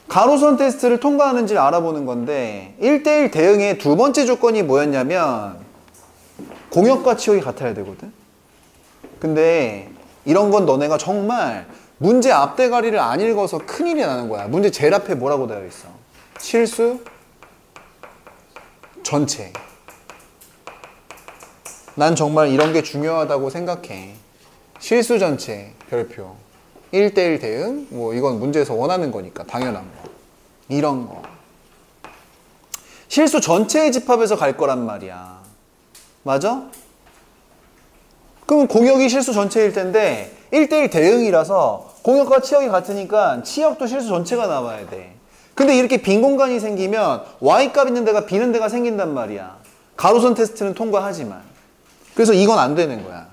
가로선 테스트를 통과하는지를 알아보는 건데 1대1 대응의 두 번째 조건이 뭐였냐면 공역과 치역이 같아야 되거든. 근데 이런 건 너네가 정말 문제 앞대가리를 안 읽어서 큰일이 나는 거야. 문제 제일 앞에 뭐라고 되어 있어? 실수 전체. 난 정말 이런 게 중요하다고 생각해. 실수 전체 별표. 1대1 대응, 뭐 이건 문제에서 원하는 거니까 당연한 거. 이런 거. 실수 전체의 집합에서 갈 거란 말이야. 맞아? 그럼 공역이 실수 전체일 텐데 1대1 대응이라서 공역과 치역이 같으니까 치역도 실수 전체가 나와야 돼. 근데 이렇게 빈 공간이 생기면 Y값 있는 데가 비는 데가 생긴단 말이야. 가로선 테스트는 통과하지만. 그래서 이건 안 되는 거야.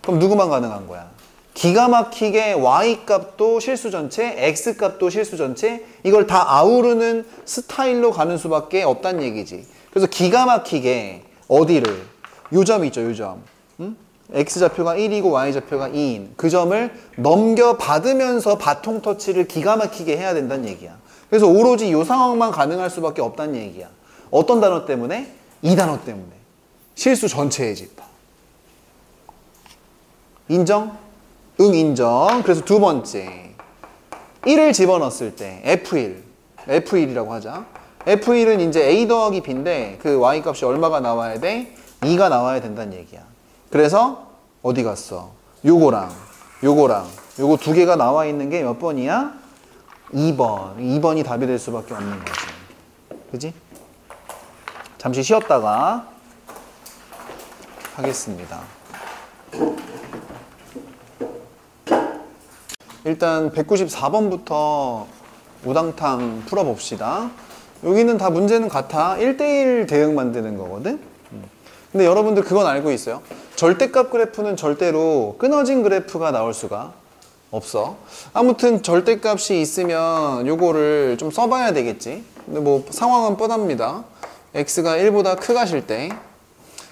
그럼 누구만 가능한 거야? 기가 막히게 Y값도 실수 전체, X값도 실수 전체, 이걸 다 아우르는 스타일로 가는 수밖에 없다는 얘기지. 그래서 기가 막히게 어디를? 요 점 있죠, 요 점. 응? X좌표가 1이고 Y좌표가 2인 그 점을 넘겨받으면서 바통 터치를 기가 막히게 해야 된다는 얘기야. 그래서 오로지 이 상황만 가능할 수밖에 없다는 얘기야. 어떤 단어 때문에? 이 단어 때문에. 실수 전체의 집합. 인정? 응, 인정. 그래서 두 번째 1을 집어넣었을 때 F1이라고 하자. F1은 이제 A 더하기 B인데 그 Y값이 얼마가 나와야 돼? 2가 나와야 된다는 얘기야. 그래서 어디 갔어? 요거 두 개가 나와 있는 게 몇 번이야? 2번. 2번이 답이 될 수밖에 없는 거지. 그지? 잠시 쉬었다가 하겠습니다. 일단 194번부터 우당탕 풀어봅시다. 여기는 다 문제는 같아. 1대1 대응 만드는 거거든? 근데 여러분들 그건 알고 있어요? 절대값 그래프는 절대로 끊어진 그래프가 나올 수가 없어. 아무튼 절대값이 있으면 요거를 좀 써봐야 되겠지. 근데 뭐 상황은 뻔합니다. x가 1보다 크가실 때.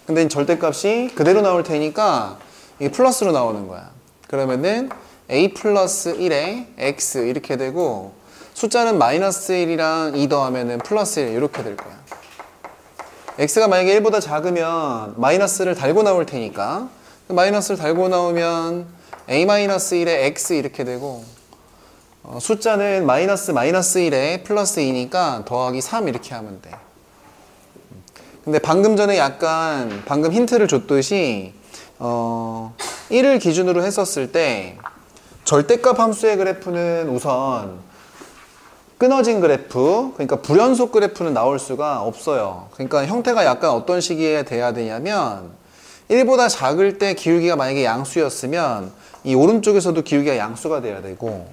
근데 절대값이 그대로 나올 테니까 이게 플러스로 나오는 거야. 그러면은 a 플러스 1에 x 이렇게 되고 숫자는 마이너스 1이랑 2 더하면은 플러스 1 이렇게 될 거야. x가 만약에 1보다 작으면 마이너스를 달고 나올 테니까 마이너스를 달고 나오면 a-1에 x 이렇게 되고 숫자는 마이너스 1에 플러스 2니까 더하기 3 이렇게 하면 돼. 근데 방금 전에 약간 방금 힌트를 줬듯이 1을 기준으로 했었을 때 절대값 함수의 그래프는 우선 끊어진 그래프, 그러니까 불연속 그래프는 나올 수가 없어요. 그러니까 형태가 약간 어떤 시기에 돼야 되냐면 1보다 작을 때 기울기가 만약에 양수였으면 이 오른쪽에서도 기울기가 양수가 돼야 되고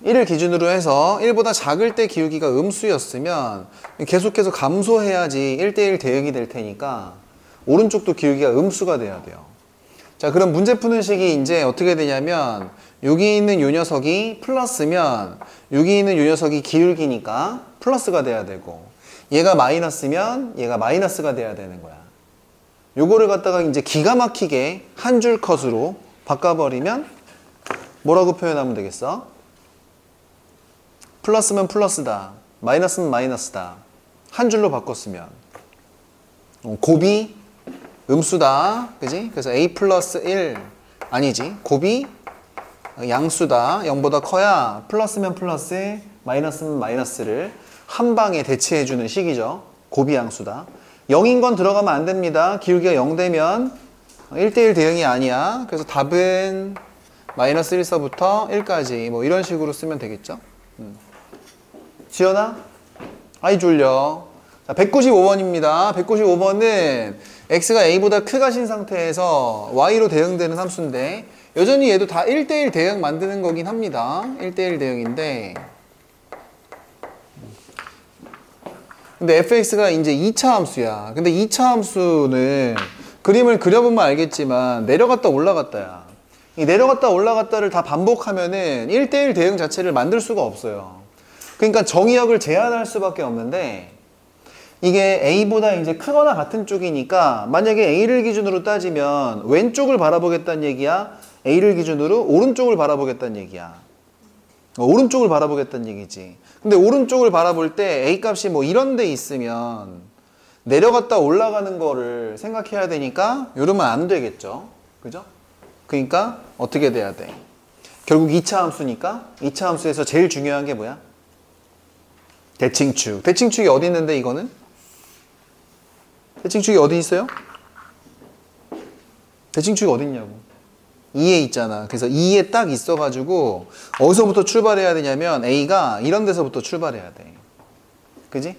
1을 기준으로 해서 1보다 작을 때 기울기가 음수였으면 계속해서 감소해야지 1대1 대응이 될 테니까 오른쪽도 기울기가 음수가 돼야 돼요. 자, 그럼 문제 푸는 식이 이제 어떻게 되냐면 여기 있는 요 녀석이 플러스면 여기 있는 요 녀석이 기울기니까 플러스가 돼야 되고 얘가 마이너스면 얘가 마이너스가 돼야 되는 거야. 요거를 갖다가 이제 기가 막히게 한 줄 컷으로 바꿔버리면 뭐라고 표현하면 되겠어? 플러스면 플러스다, 마이너스면 마이너스다. 한 줄로 바꿨으면 곱이 음수다, 그지? 그래서 a 플러스 1 아니지, 곱이 양수다, 0보다 커야 플러스면 플러스, 마이너스면 마이너스를 한 방에 대체해주는 식이죠. 곱이 양수다. 0인 건 들어가면 안 됩니다. 기울기가 0 되면 1대1 대응이 아니야. 그래서 답은 마이너스 1서부터 1까지 뭐 이런 식으로 쓰면 되겠죠. 지연아? 아이 졸려. 자, 195번입니다. 195번은 x가 a보다 크가신 상태에서 y로 대응되는 함수인데 여전히 얘도 다 1대1 대응 만드는 거긴 합니다. 1대1 대응인데 근데 fx가 이제 2차 함수야. 근데 2차 함수는 그림을 그려보면 알겠지만 내려갔다 올라갔다야. 이 내려갔다 올라갔다를 다 반복하면은 1대1 대응 자체를 만들 수가 없어요. 그러니까 정의역을 제한할 수밖에 없는데, 이게 A보다 이제 크거나 같은 쪽이니까 만약에 A를 기준으로 따지면 왼쪽을 바라보겠다는 얘기야? A를 기준으로 오른쪽을 바라보겠다는 얘기야? 오른쪽을 바라보겠다는 얘기지. 근데 오른쪽을 바라볼 때 A 값이 뭐 이런 데 있으면 내려갔다 올라가는 거를 생각해야 되니까 이러면 안 되겠죠. 그죠? 그러니까 어떻게 돼야 돼? 결국 2차 함수니까 2차 함수에서 제일 중요한 게 뭐야? 대칭축. 대칭축이 어디 있는데 이거는? 대칭축이 어디 있어요? 대칭축이 어디 있냐고. 2에 있잖아. 그래서 2에 딱 있어가지고 어디서부터 출발해야 되냐면 A가 이런 데서부터 출발해야 돼. 그지?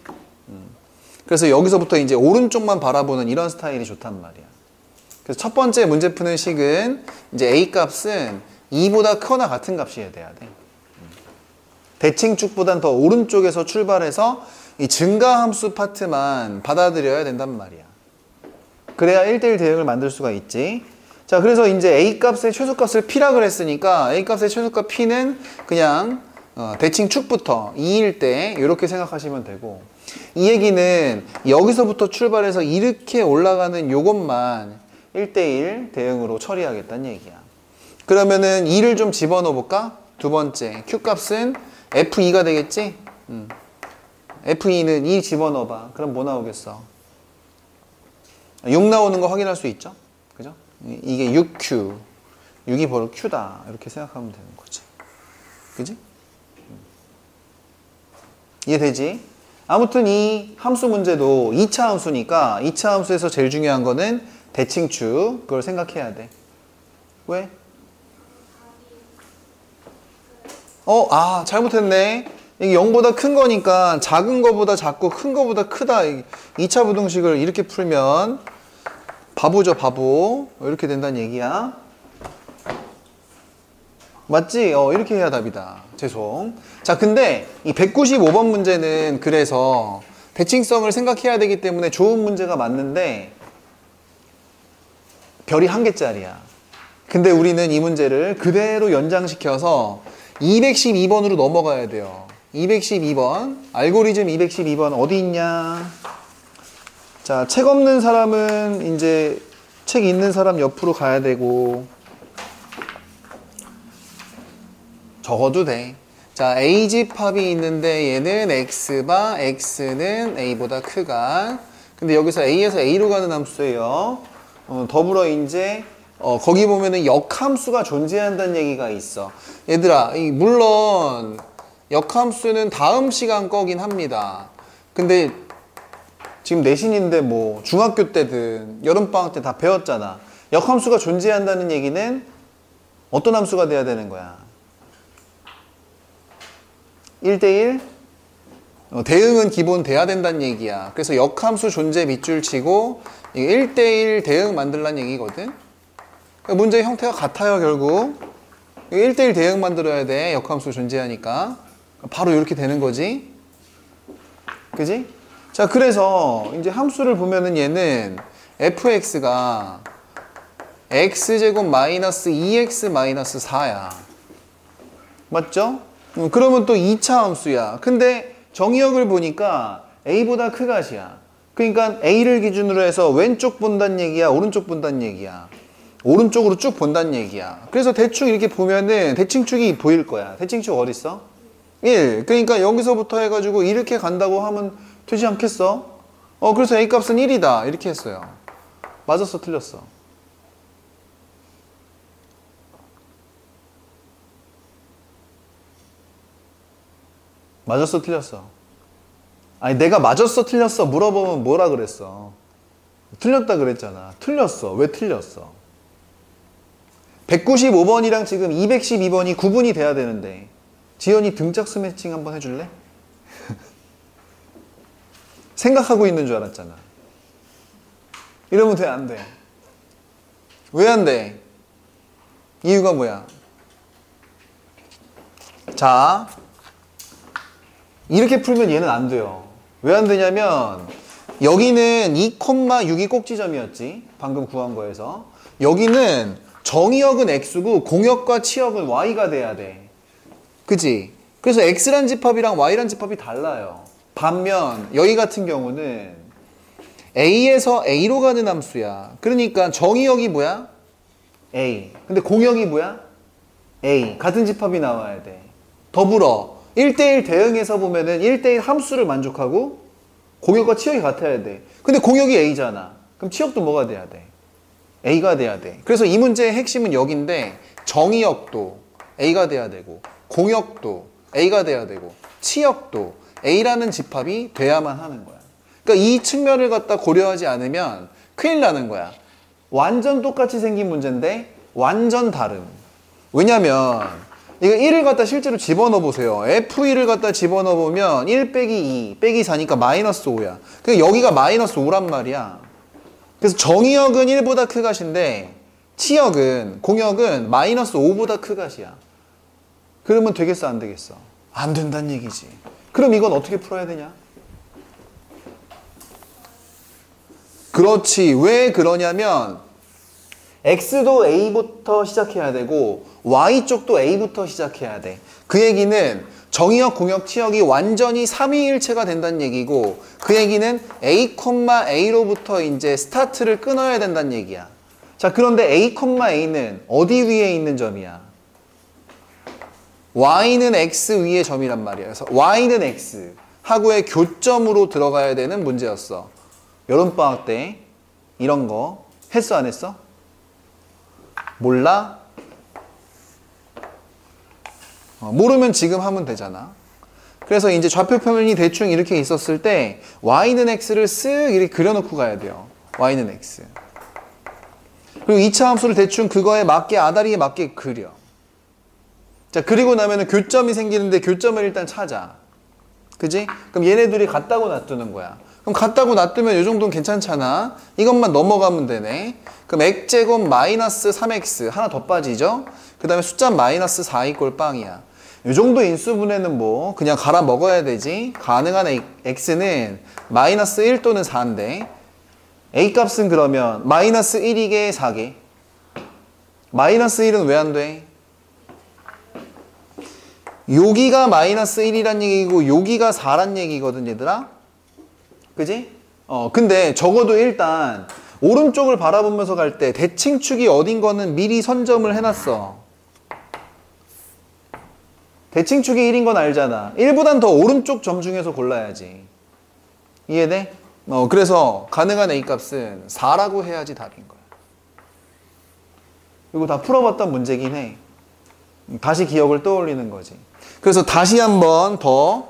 그래서 여기서부터 이제 오른쪽만 바라보는 이런 스타일이 좋단 말이야. 그래서 첫 번째 문제 푸는 식은 이제 A 값은 2보다 크거나 같은 값이어야 돼야 돼. 대칭축보단 더 오른쪽에서 출발해서 이 증가함수 파트만 받아들여야 된단 말이야. 그래야 1대1 대응을 만들 수가 있지. 자, 그래서 이제 A 값의 최소값을 P라 그랬으니까 A 값의 최소값 P는 그냥 대칭축부터 2일 때 이렇게 생각하시면 되고, 이 얘기는 여기서부터 출발해서 이렇게 올라가는 요것만 1대1 대응으로 처리하겠다는 얘기야. 그러면은 2를 좀 집어넣어 볼까? 두 번째 Q 값은 F2가 되겠지? F2는 2 집어넣어봐. 그럼 뭐 나오겠어? 6 나오는 거 확인할 수 있죠? 그죠? 이게 6Q. 6이 바로 Q다. 이렇게 생각하면 되는 거지. 그지? 이해되지? 아무튼 이 함수 문제도 2차 함수니까 2차 함수에서 제일 중요한 거는 대칭축. 그걸 생각해야 돼. 왜? 잘못했네. 이게 0보다 큰 거니까 작은 거보다 작고 큰 거보다 크다. 2차 부등식을 이렇게 풀면 바보죠, 바보. 이렇게 된다는 얘기야. 맞지? 이렇게 해야 답이다. 죄송. 자, 근데 이 195번 문제는 그래서 대칭성을 생각해야 되기 때문에 좋은 문제가 맞는데 별이 1개짜리야. 근데 우리는 이 문제를 그대로 연장시켜서 212번으로 넘어가야 돼요. 212번. 알고리즘 212번 어디 있냐? 자, 책 없는 사람은 이제 책 있는 사람 옆으로 가야 되고, 적어도 돼. 자, A 집합이 있는데 얘는 X바, X는 A보다 크가. 근데 여기서 A에서 A로 가는 함수예요. 더불어 이제 거기 보면은 역함수가 존재한다는 얘기가 있어. 얘들아, 물론 역함수는 다음 시간 거긴 합니다. 근데 지금 내신인데 뭐 중학교 때든 여름방학 때 다 배웠잖아. 역함수가 존재한다는 얘기는 어떤 함수가 돼야 되는 거야? 1대1? 대응은 기본 돼야 된다는 얘기야. 그래서 역함수 존재 밑줄 치고 1대1 대응 만들라는 얘기거든. 문제의 형태가 같아요. 결국 1대1 대응 만들어야 돼. 역함수 존재하니까 바로 이렇게 되는 거지. 그지? 자, 그래서 이제 함수를 보면은 얘는 fx가 x제곱 마이너스 2x 마이너스 4야. 맞죠? 그러면 또 2차 함수야. 근데 정의역을 보니까 a보다 크가시야. 그러니까 a를 기준으로 해서 왼쪽 본다는 얘기야, 오른쪽 본다는 얘기야. 오른쪽으로 쭉 본다는 얘기야. 그래서 대충 이렇게 보면은 대칭축이 보일 거야. 대칭축 어디 있어? 1. 그러니까 여기서부터 해가지고 이렇게 간다고 하면 되지 않겠어? 그래서 A 값은 1이다. 이렇게 했어요. 맞았어, 틀렸어? 맞았어, 틀렸어? 아니, 내가 맞았어, 틀렸어? 물어보면 뭐라 그랬어? 틀렸다 그랬잖아. 틀렸어. 왜 틀렸어? 195번이랑 지금 212번이 구분이 돼야 되는데, 지연이 등짝수 매칭 한번 해줄래? 생각하고 있는 줄 알았잖아. 이러면 돼, 안 돼? 왜 안 돼? 이유가 뭐야? 자, 이렇게 풀면 얘는 안 돼요. 왜 안 되냐면 여기는 2,6이 꼭지점이었지. 방금 구한 거에서. 여기는 정의역은 x고 공역과 치역은 y가 돼야 돼. 그지? 그래서 x란 집합이랑 y란 집합이 달라요. 반면 여기 같은 경우는 a에서 a로 가는 함수야. 그러니까 정의역이 뭐야? a. 근데 공역이 뭐야? a. 같은 집합이 나와야 돼. 더불어 1대1 대응해서 보면은 1대1 함수를 만족하고 공역과 치역이 같아야 돼. 근데 공역이 a잖아. 그럼 치역도 뭐가 돼야 돼? a가 돼야 돼. 그래서 이 문제의 핵심은 여기인데 정의역도 a가 돼야 되고 공역도 a가 돼야 되고 치역도 a라는 집합이 돼야만 하는 거야. 그러니까 이 측면을 갖다 고려하지 않으면 큰일 나는 거야. 완전 똑같이 생긴 문제인데 완전 다름. 왜냐면 이거 1을 갖다 실제로 집어넣어 보세요. F1을 갖다 집어넣어 보면 1 빼기 2 빼기 4니까 마이너스 5야. 그러니까 여기가 마이너스 5란 말이야. 그래서 정의역은 1보다 크gat인데 치역은 공역은 마이너스 5보다 크gat이야. 그러면 되겠어 안 되겠어? 안 된다는 얘기지. 그럼 이건 어떻게 풀어야 되냐? 그렇지. 왜 그러냐면 x도 a부터 시작해야 되고 y쪽도 a부터 시작해야 돼. 그 얘기는 정의역, 공역, 치역이 완전히 삼위일체가 된다는 얘기고 그 얘기는 a, a로부터 이제 스타트를 끊어야 된다는 얘기야. 자, 그런데 a, a는 어디 위에 있는 점이야? y는 x 위의 점이란 말이야. 그래서 y는 x 하고의 교점으로 들어가야 되는 문제였어. 여름방학 때 이런 거 했어 안 했어? 몰라? 모르면 지금 하면 되잖아. 그래서 이제 좌표표면이 대충 이렇게 있었을 때 y는 x를 쓱 이렇게 그려놓고 가야 돼요. y는 x. 그리고 2차 함수를 대충 그거에 맞게 아다리에 맞게 그려. 자, 그리고 나면은 교점이 생기는데 교점을 일단 찾아. 그지? 그럼 얘네들이 같다고 놔두는 거야. 그럼 같다고 놔두면 이 정도는 괜찮잖아. 이것만 넘어가면 되네. 그럼 x제곱 마이너스 3x 하나 더 빠지죠? 그 다음에 숫자 마이너스 4 이꼴 빵이야. 이 정도 인수분해는 뭐 그냥 갈아 먹어야 되지. 가능한 x는 마이너스 1 또는 4인데 a 값은 그러면 마이너스 1이게 4개. 마이너스 1은 왜 안 돼? 여기가 마이너스 1이란 얘기고 여기가 4란 얘기거든 얘들아. 그지? 근데 적어도 일단 오른쪽을 바라보면서 갈 때 대칭축이 어딘 거는 미리 선점을 해놨어. 대칭축이 1인 건 알잖아. 1보단 더 오른쪽 점 중에서 골라야지. 이해돼? 그래서 가능한 a 값은 4라고 해야지 답인 거야. 이거 다 풀어봤던 문제긴 해. 다시 기억을 떠올리는 거지. 그래서 다시 한번 더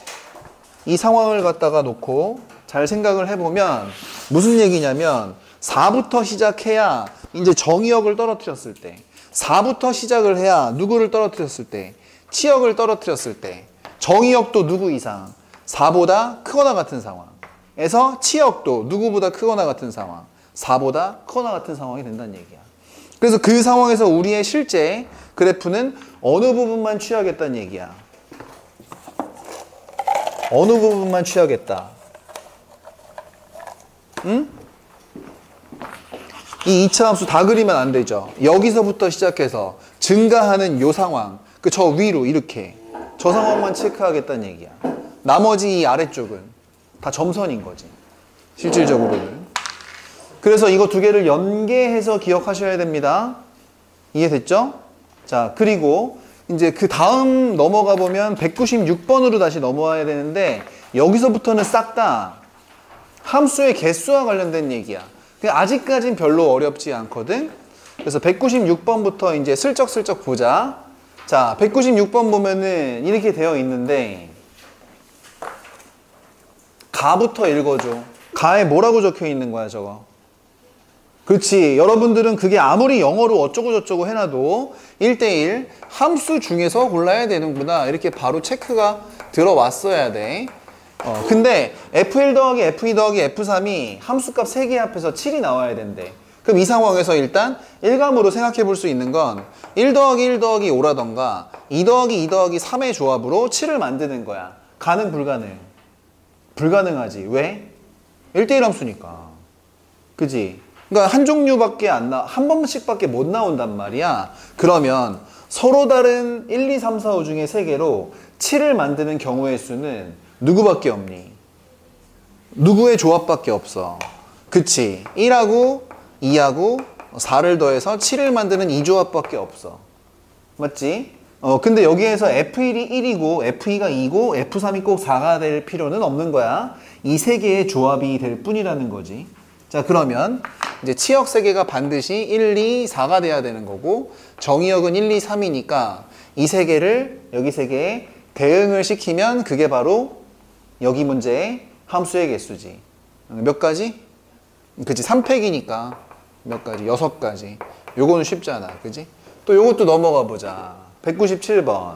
이 상황을 갖다가 놓고 잘 생각을 해보면 무슨 얘기냐면 4부터 시작해야 이제 정의역을 떨어뜨렸을 때 4부터 시작을 해야 누구를 떨어뜨렸을 때 치역을 떨어뜨렸을 때 정의역도 누구 이상 4보다 크거나 같은 상황에서 치역도 누구보다 크거나 같은 상황 4보다 크거나 같은 상황이 된다는 얘기야. 그래서 그 상황에서 우리의 실제 그래프는 어느 부분만 취하겠다는 얘기야. 어느 부분만 취하겠다. 응? 이 2차 함수 다 그리면 안 되죠. 여기서부터 시작해서 증가하는 요 상황, 저 위로 이렇게 저 상황만 체크하겠다는 얘기야. 나머지 이 아래쪽은 다 점선인 거지. 실질적으로는. 그래서 이거 두 개를 연계해서 기억하셔야 됩니다. 이해됐죠? 자, 그리고 이제 그 다음 넘어가 보면 196번으로 다시 넘어와야 되는데 여기서부터는 싹 다 함수의 개수와 관련된 얘기야. 아직까진 별로 어렵지 않거든. 그래서 196번부터 이제 슬쩍슬쩍 보자. 자, 196번 보면은 이렇게 되어 있는데 가부터 읽어줘. 가에 뭐라고 적혀 있는 거야, 저거? 그렇지. 여러분들은 그게 아무리 영어로 어쩌고저쩌고 해놔도 1대1 함수 중에서 골라야 되는구나. 이렇게 바로 체크가 들어왔어야 돼. 근데 F1 더하기 F2 더하기 F3이 함수값 3개 합해서 7이 나와야 된대. 그럼 이 상황에서 일단 1감으로 생각해 볼 수 있는 건 1 더하기 1 더하기 5라던가 2 더하기 2 더하기 3의 조합으로 7을 만드는 거야. 가능 불가능? 불가능하지. 왜? 1대1 함수니까. 그지? 그러니까 한 종류밖에 한 번씩밖에 못 나온단 말이야. 그러면 서로 다른 1, 2, 3, 4, 5 중에 3개로 7을 만드는 경우의 수는 누구밖에 없니? 누구의 조합밖에 없어. 그치? 1하고 2하고 4를 더해서 7을 만드는 이 조합밖에 없어. 맞지? 근데 여기에서 F1이 1이고 F2가 2고 F3이 꼭 4가 될 필요는 없는 거야. 이 3개의 조합이 될 뿐이라는 거지. 자, 그러면 이제 치역 3개가 반드시 1, 2, 4가 돼야 되는 거고 정의역은 1, 2, 3이니까 이 3개를 여기 3개에 대응을 시키면 그게 바로 여기 문제의 함수의 개수지. 몇 가지? 그치, 3팩이니까 몇 가지? 6가지. 요거는 쉽잖아. 그지? 또 요것도 넘어가 보자. 197번.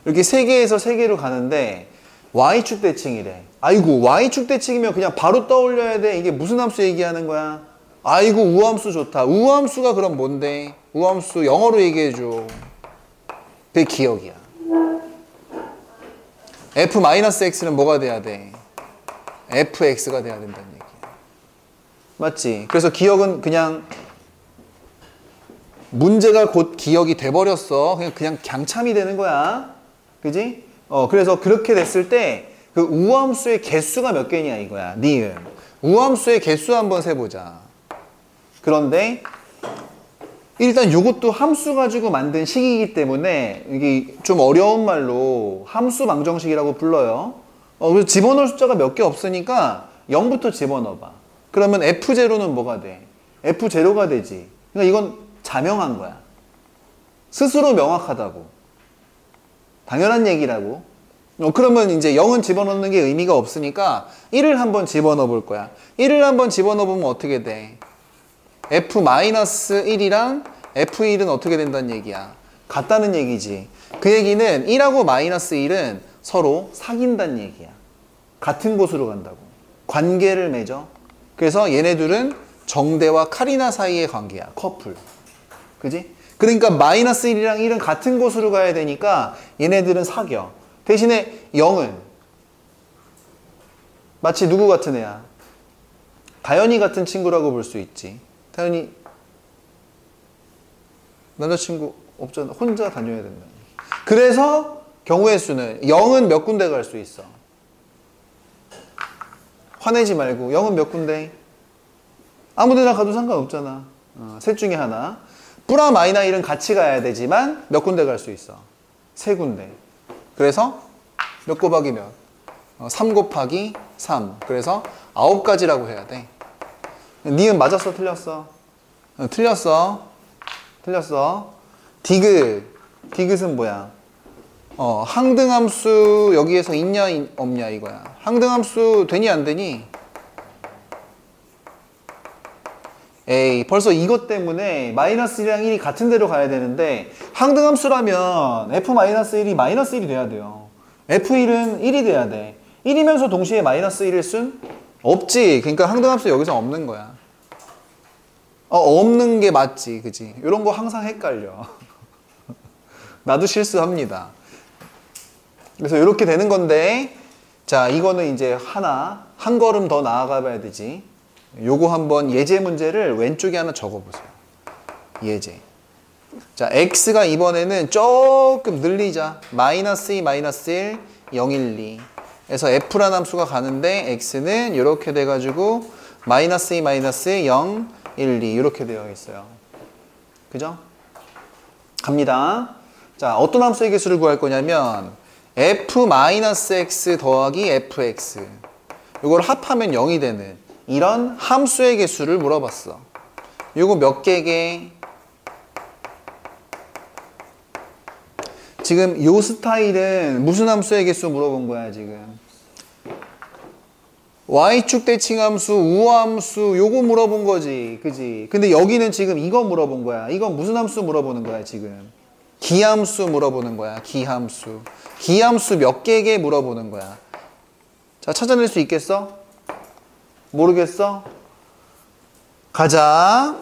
이렇게 3개에서 3개로 가는데 Y축 대칭이래. 아이고, Y축 대칭이면 그냥 바로 떠올려야 돼. 이게 무슨 함수 얘기하는 거야? 아이고, 우함수 좋다. 우함수가 그럼 뭔데? 우함수 영어로 얘기해줘. 그게 기억이야. F-X는 뭐가 돼야 돼? fx가 돼야 된다는 얘기야. 맞지? 그래서 기억은 그냥 문제가 곧 기억이 돼버렸어. 그냥 강참이 되는 거야. 그지? 그래서 그렇게 됐을 때 그 우함수의 개수가 몇 개냐 이거야. 니은. 우함수의 개수 한번 세보자. 그런데 일단 이것도 함수 가지고 만든 식이기 때문에 이게 좀 어려운 말로 함수 방정식이라고 불러요. 그래서 집어넣을 숫자가 몇 개 없으니까 0부터 집어넣어봐. 그러면 F0는 뭐가 돼? F0가 되지. 그러니까 이건 자명한 거야. 스스로 명확하다고. 당연한 얘기라고. 그러면 이제 0은 집어넣는 게 의미가 없으니까 1을 한번 집어넣어 볼 거야. 1을 한번 집어넣어 보면 어떻게 돼? F-1이랑 F1은 어떻게 된다는 얘기야? 같다는 얘기지. 그 얘기는 1하고 -1은 서로 사귄다는 얘기야. 같은 곳으로 간다고. 관계를 맺어. 그래서 얘네들은 정대와 카리나 사이의 관계야. 커플. 그지? 그러니까 -1이랑 1은 같은 곳으로 가야 되니까 얘네들은 사겨. 대신에 0은 마치 누구 같은 애야? 다현이 같은 친구라고 볼 수 있지. 다현이 남자친구 없잖아. 혼자 다녀야 된다. 그래서 경우의 수는 0은 몇 군데 갈 수 있어? 화내지 말고 0은 몇 군데? 아무 데나 가도 상관없잖아. 셋 중에 하나. 뿌라 마이너 1은 같이 가야 되지만 몇 군데 갈 수 있어? 3군데. 그래서 몇 곱하기 몇? 3 곱하기 3. 그래서 9가지라고 해야 돼. 니은 맞았어? 틀렸어? 틀렸어. 틀렸어. 디귿은 뭐야? 항등함수 여기에서 있냐 없냐 이거야. 항등함수 되니 안 되니? 에이, 벌써 이것 때문에 -1이랑 1이 같은 데로 가야 되는데 항등함수라면 F-1이 -1이 돼야 돼요. F1은 1이 돼야 돼. 1이면서 동시에 -1일 순 없지. 그러니까 항등함수 여기서 없는 거야. 없는 게 맞지. 그지? 이런 거 항상 헷갈려. 나도 실수합니다. 그래서 이렇게 되는 건데 자, 이거는 이제 한 걸음 더 나아가 봐야 되지. 요거 한번 예제 문제를 왼쪽에 하나 적어보세요. 예제. 자, x가 이번에는 조금 늘리자. -2, -1, 0, 1, 2 에서 f라는 함수가 가는데 x는 이렇게 돼가지고 -2, -0, 1, 2 이렇게 되어 있어요. 그죠? 갑니다. 자, 어떤 함수의 개수를 구할 거냐면 f-x 더하기 fx 이걸 합하면 0이 되는 이런 함수의 개수를 물어봤어. 이거 몇 개게? 지금 요 스타일은 무슨 함수의 개수 물어본 거야 지금? Y축 대칭함수, 우함수 요거 물어본 거지. 그지? 근데 여기는 지금 이거 물어본 거야. 이건 무슨 함수 물어보는 거야 지금? 기함수 물어보는 거야. 기함수. 기함수 몇 개게 물어보는 거야. 자, 찾아낼 수 있겠어? 모르겠어? 가자.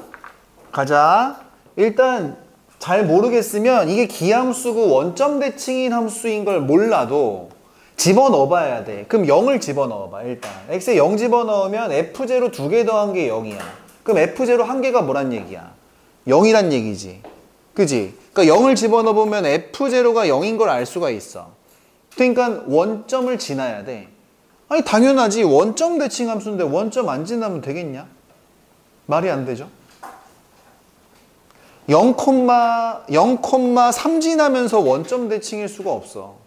일단 잘 모르겠으면 이게 기함수고 원점 대칭인 함수인 걸 몰라도 집어넣어 봐야 돼. 그럼 0을 집어넣어 봐. 일단 x에 0 집어넣으면 f0 2개 더한 게 0이야. 그럼 F0 한계가 뭐란 얘기야? 0이란 얘기지. 그지? 그러니까 0을 집어넣으면 F0가 0인 걸 알 수가 있어. 그러니까 원점을 지나야 돼. 아니 당연하지. 원점 대칭 함수인데 원점 안 지나면 되겠냐? 말이 안 되죠. 0,3 지나면서 원점 대칭일 수가 없어.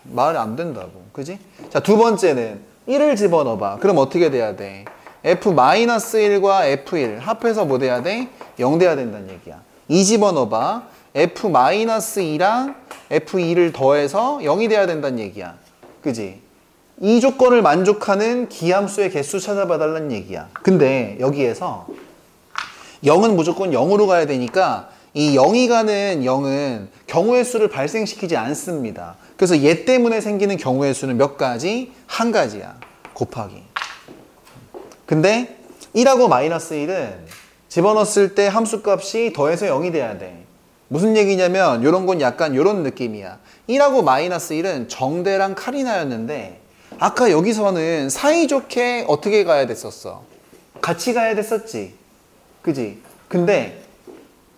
말이 안 된다고. 그지? 자, 두 번째는 1을 집어넣어봐. 그럼 어떻게 돼야 돼? F-1과 F1 합해서 뭐 돼야 돼? 0 돼야 된다는 얘기야. 2 집어넣어봐. F-2랑 F2를 더해서 0이 돼야 된다는 얘기야. 그지? 이 조건을 만족하는 기함수의 개수 찾아봐 달라는 얘기야. 근데 여기에서 0은 무조건 0으로 가야 되니까 이 0이 가는 0은 경우의 수를 발생시키지 않습니다. 그래서 얘 때문에 생기는 경우의 수는 몇 가지? 한 가지야. 곱하기. 근데 1하고 -1은 집어넣었을 때 함수값이 더해서 0이 돼야 돼. 무슨 얘기냐면 이런 건 약간 이런 느낌이야. 1하고 -1은 정대랑 카리나였는데 아까 여기서는 사이좋게 어떻게 가야 됐었어? 같이 가야 됐었지. 그지? 근데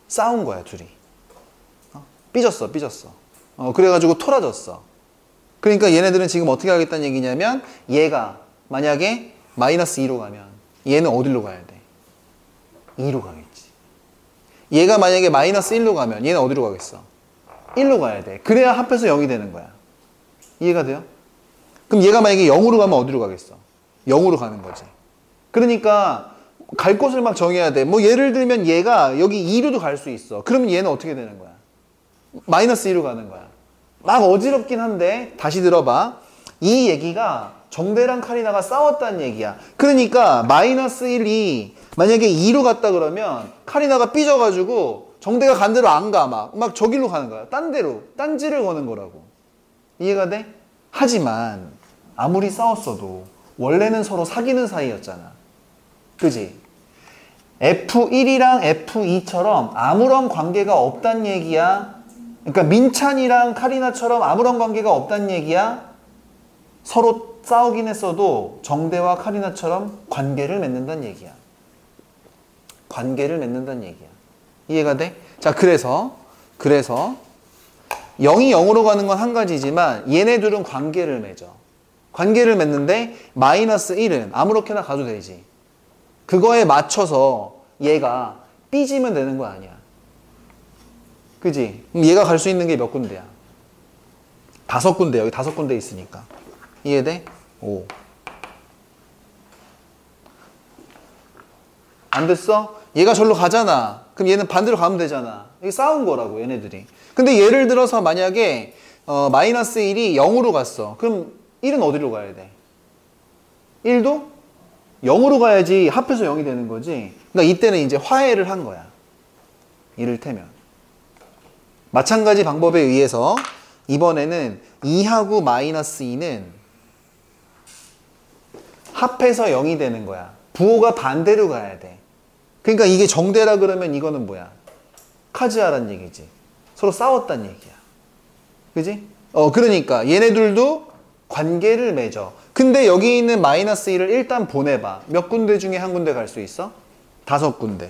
싸운 거야 둘이. 삐졌어. 그래가지고 토라졌어. 그러니까 얘네들은 지금 어떻게 하겠다는 얘기냐면 얘가 만약에 -2로 가면 얘는 어디로 가야 돼? 2로 가겠지. 얘가 만약에 -1로 가면 얘는 어디로 가겠어? 1로 가야 돼. 그래야 합해서 0이 되는 거야. 이해가 돼요? 그럼 얘가 만약에 0으로 가면 어디로 가겠어? 0으로 가는 거지. 그러니까 갈 곳을 막 정해야 돼. 뭐 예를 들면 얘가 여기 2로도 갈 수 있어. 그러면 얘는 어떻게 되는 거야? -2로 가는 거야. 막 어지럽긴 한데 다시 들어봐. 이 얘기가 정대랑 카리나가 싸웠다는 얘기야. 그러니까 -1이 만약에 2로 갔다 그러면 카리나가 삐져가지고 정대가 간 대로 안 가. 막 저길로 가는 거야. 딴 데로. 딴지를 거는 거라고. 이해가 돼? 하지만 아무리 싸웠어도 원래는 서로 사귀는 사이였잖아. 그지? F1이랑 F2처럼 아무런 관계가 없단 얘기야. 그러니까 민찬이랑 카리나처럼 아무런 관계가 없단 얘기야. 서로 싸우긴 했어도 정대와 카리나처럼 관계를 맺는다는 얘기야. 관계를 맺는다는 얘기야. 이해가 돼? 자, 그래서 0이 0으로 가는 건 한 가지지만 얘네 둘은 관계를 맺어. 관계를 맺는데 -1은 아무렇게나 가도 되지. 그거에 맞춰서 얘가 삐지면 되는 거 아니야. 그지? 그럼 얘가 갈 수 있는 게 몇 군데야? 5군데. 여기 5군데 있으니까. 이해돼? 오. 안 됐어? 얘가 절로 가잖아. 그럼 얘는 반대로 가면 되잖아. 이게 싸운 거라고, 얘네들이. 근데 예를 들어서 만약에 -1이 0으로 갔어. 그럼 1은 어디로 가야 돼? 1도 0으로 가야지 합해서 0이 되는 거지. 그러니까 이때는 이제 화해를 한 거야. 이를테면. 마찬가지 방법에 의해서 이번에는 2하고 -2는 합해서 0이 되는 거야. 부호가 반대로 가야 돼. 그러니까 이게 정대라 그러면 이거는 뭐야? 카즈아란 얘기지. 서로 싸웠단 얘기야. 그지? 그러니까 얘네들도 관계를 맺어. 근데 여기 있는 -1을 일단 보내봐. 몇 군데 중에 한 군데 갈 수 있어? 5군데.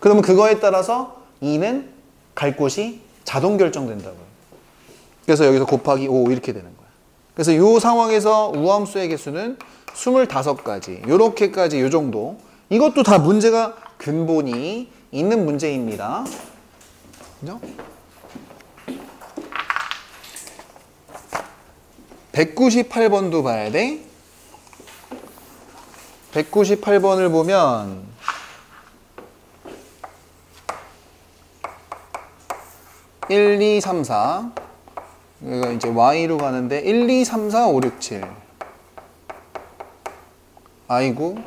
그러면 그거에 따라서 2는 갈 곳이 자동 결정된다고요. 그래서 여기서 곱하기 5 이렇게 되는 거야. 그래서 이 상황에서 우함수의 개수는 25가지. 요렇게까지 요 정도. 이것도 다 문제가 근본이 있는 문제입니다. 그죠? 198번도 봐야 돼. 198번을 보면 (1, 2, 3, 4) 여기가 이제 y로 가는데 1, 2, 3, 4, 5, 6, 7 아이고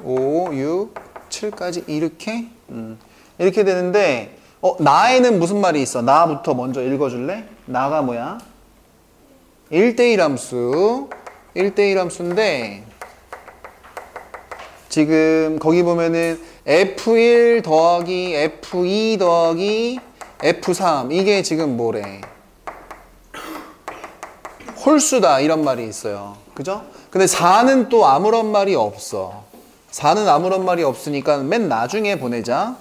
5, 6, 7까지 이렇게 이렇게 되는데 나에는 무슨 말이 있어? 나부터 먼저 읽어줄래? 나가 뭐야? 1대1 함수 1대1 함수인데 지금 거기 보면은 F1 더하기 F2 더하기 F3 이게 지금 뭐래? 홀수다 이런 말이 있어요. 그죠? 근데 4는 또 아무런 말이 없어. 4는 아무런 말이 없으니까 맨 나중에 보내자.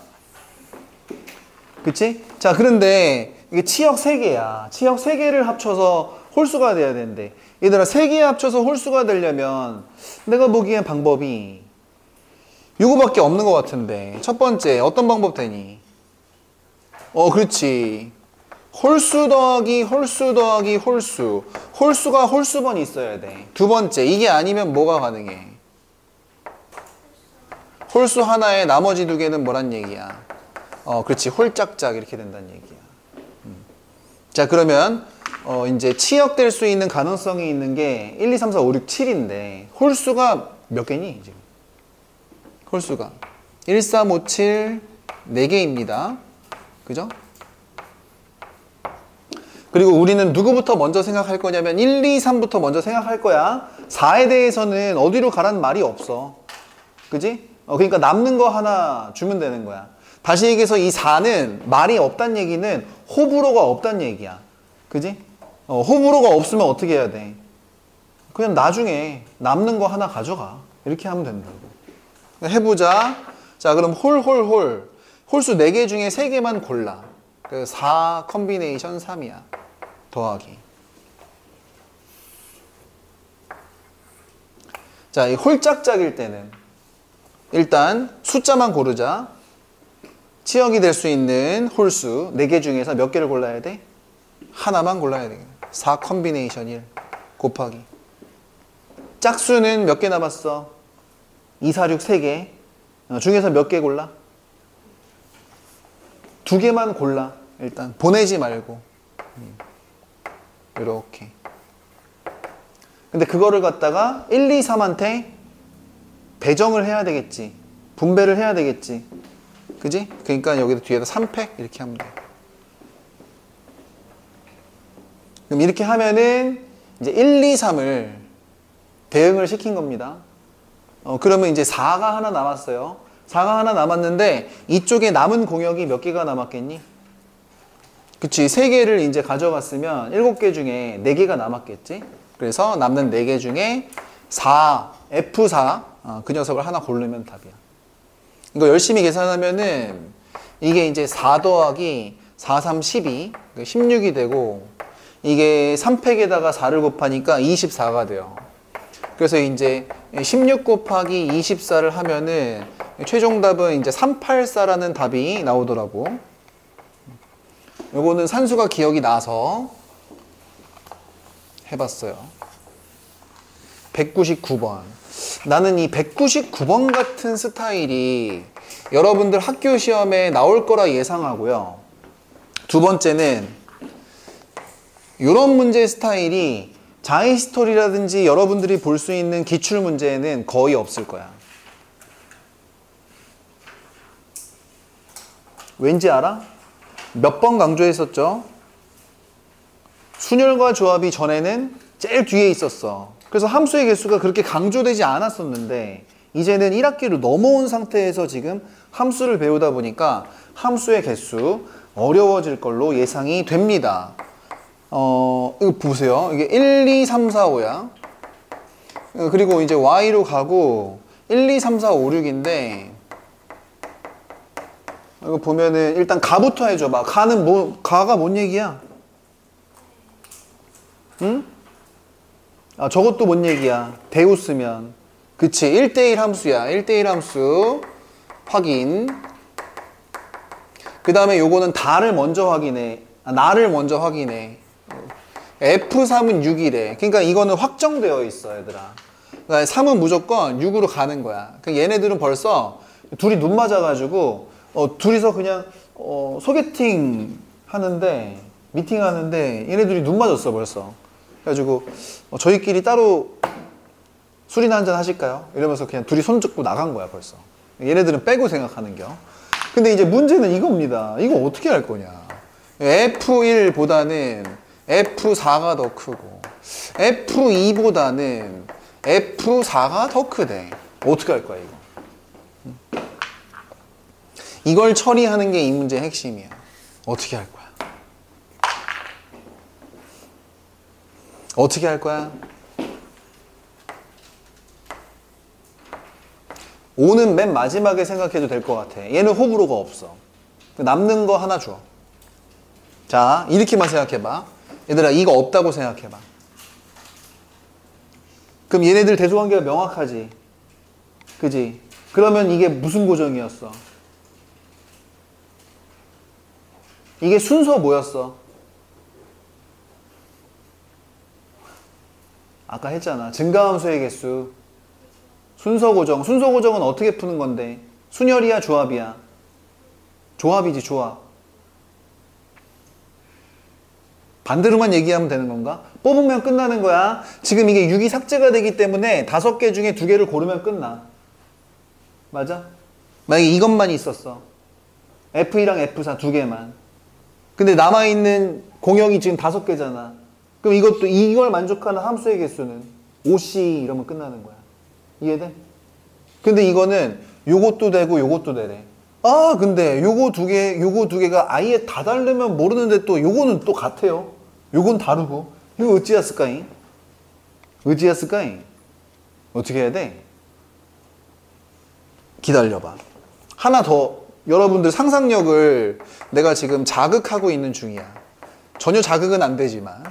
그치? 자, 그런데 이게 치역 3개야. 치역 3개를 합쳐서 홀수가 돼야 되는데, 얘들아 3개 합쳐서 홀수가 되려면 내가 보기엔 방법이 요거밖에 없는 것 같은데, 첫 번째 어떤 방법 되니? 그렇지. 홀수 더하기 홀수 더하기 홀수. 홀수가 홀수번이 있어야 돼. 두 번째, 이게 아니면 뭐가 가능해? 홀수 하나에 나머지 2개는 뭐란 얘기야? 그렇지. 홀짝짝 이렇게 된다는 얘기야. 자, 그러면 이제 치역될 수 있는 가능성이 있는 게 1, 2, 3, 4, 5, 6, 7인데 홀수가 몇 개니 지금? 홀수가 1, 3, 5, 7 4개입니다. 그죠? 그리고 우리는 누구부터 먼저 생각할 거냐면 1, 2, 3부터 먼저 생각할 거야. 4에 대해서는 어디로 가라는 말이 없어. 그지? 그러니까 남는 거 하나 주면 되는 거야. 다시 얘기해서 이 4는 말이 없다는 얘기는 호불호가 없다는 얘기야. 그지? 호불호가 없으면 어떻게 해야 돼? 그냥 나중에 남는 거 하나 가져가. 이렇게 하면 된다고. 해보자. 자, 그럼 홀수 4개 중에 3개만 골라. 그 4 컨비네이션 3이야. 더하기. 자, 이 홀짝짝일 때는 일단 숫자만 고르자. 치역이 될 수 있는 홀수 4개 중에서 몇 개를 골라야 돼? 하나만 골라야 돼. 4 컨비네이션 1 곱하기. 짝수는 몇 개 남았어? 2, 4, 6 3개. 중에서 몇 개 골라? 2개만 골라. 일단 보내지 말고. 이렇게. 근데 그거를 갖다가 1, 2, 3한테 배정을 해야 되겠지. 분배를 해야 되겠지. 그지? 그러니까 여기다 뒤에다 3팩 이렇게 하면 돼. 그럼 이렇게 하면은 이제 1, 2, 3을 대응을 시킨 겁니다. 그러면 이제 4가 하나 남았어요. 4가 하나 남았는데 이쪽에 남은 공역이 몇 개가 남았겠니? 그치, 3개를 이제 가져갔으면 7개 중에 4개가 남았겠지? 그래서 남는 4개 중에 4, F4 그 녀석을 하나 고르면 답이야. 이거 열심히 계산하면은 이게 이제 4 더하기 4, 3, 12 16이 되고, 이게 3팩에다가 4를 곱하니까 24가 돼요. 그래서 이제 16 곱하기 24를 하면은 최종 답은 이제 384라는 답이 나오더라고. 요거는 산수가 기억이 나서 해봤어요. 199번. 나는 이 199번 같은 스타일이 여러분들 학교 시험에 나올 거라 예상하고요. 두 번째는 이런 문제 스타일이 자히스토리라든지 여러분들이 볼 수 있는 기출 문제에는 거의 없을 거야. 왠지 알아? 몇 번 강조했었죠? 순열과 조합이 전에는 제일 뒤에 있었어. 그래서 함수의 개수가 그렇게 강조되지 않았었는데 이제는 1학기로 넘어온 상태에서 지금 함수를 배우다 보니까 함수의 개수 어려워질 걸로 예상이 됩니다. 이거 보세요. 이게 1, 2, 3, 4, 5야. 그리고 이제 y로 가고 1, 2, 3, 4, 5, 6인데 이거 보면은 일단 가부터 해줘봐. 가가 뭔 얘기야? 응? 저것도 뭔 얘기야? 대우 쓰면. 그치, 1대1 함수야. 1대1 함수 확인. 그 다음에 요거는 다를 먼저 확인해. 나를 먼저 확인해. F3은 6이래. 그러니까 이거는 확정되어 있어, 얘들아. 그러니까 3은 무조건 6으로 가는 거야. 그러니까 얘네들은 벌써 둘이 눈 맞아가지고 둘이서 그냥 소개팅 하는데, 미팅 하는데 얘네들이 눈 맞았어 벌써. 그래가지고 저희끼리 따로 술이나 한잔 하실까요? 이러면서 그냥 둘이 손 잡고 나간 거야 벌써. 얘네들은 빼고 생각하는겨. 근데 이제 문제는 이겁니다. 이거 어떻게 할 거냐. F1보다는 F4가 더 크고 F2보다는 F4가 더 크대. 어떻게 할 거야 이거? 이걸 처리하는 게 이 문제의 핵심이야. 어떻게 할 거야? 어떻게 할 거야? 5는 맨 마지막에 생각해도 될 것 같아. 얘는 호불호가 없어. 남는 거 하나 줘. 자, 이렇게만 생각해봐. 얘들아, 이거 없다고 생각해봐. 그럼 얘네들 대소관계가 명확하지. 그지? 그러면 이게 무슨 고정이었어? 이게 순서 뭐였어? 아까 했잖아. 증가함수의 개수. 순서 고정. 순서 고정은 어떻게 푸는 건데? 순열이야, 조합이야? 조합이지, 조합. 반대로만 얘기하면 되는 건가? 뽑으면 끝나는 거야. 지금 이게 6이 삭제가 되기 때문에 5개 중에 2개를 고르면 끝나. 맞아? 만약에 이것만 있었어. F2랑 F4 2개만. 근데 남아있는 공역이 지금 5개잖아. 그럼 이것도 이걸 만족하는 함수의 개수는 OC 이러면 끝나는 거야. 이해돼? 근데 이거는 요것도 되고 요것도 되래. 아, 근데 요거 두 개가 아예 다 다르면 모르는데 또 요거는 또 같아요. 요건 다르고. 이거 어찌했을까잉? 어찌했을까잉? 어떻게 해야 돼? 기다려봐. 하나 더. 여러분들 상상력을 내가 지금 자극하고 있는 중이야. 전혀 자극은 안 되지만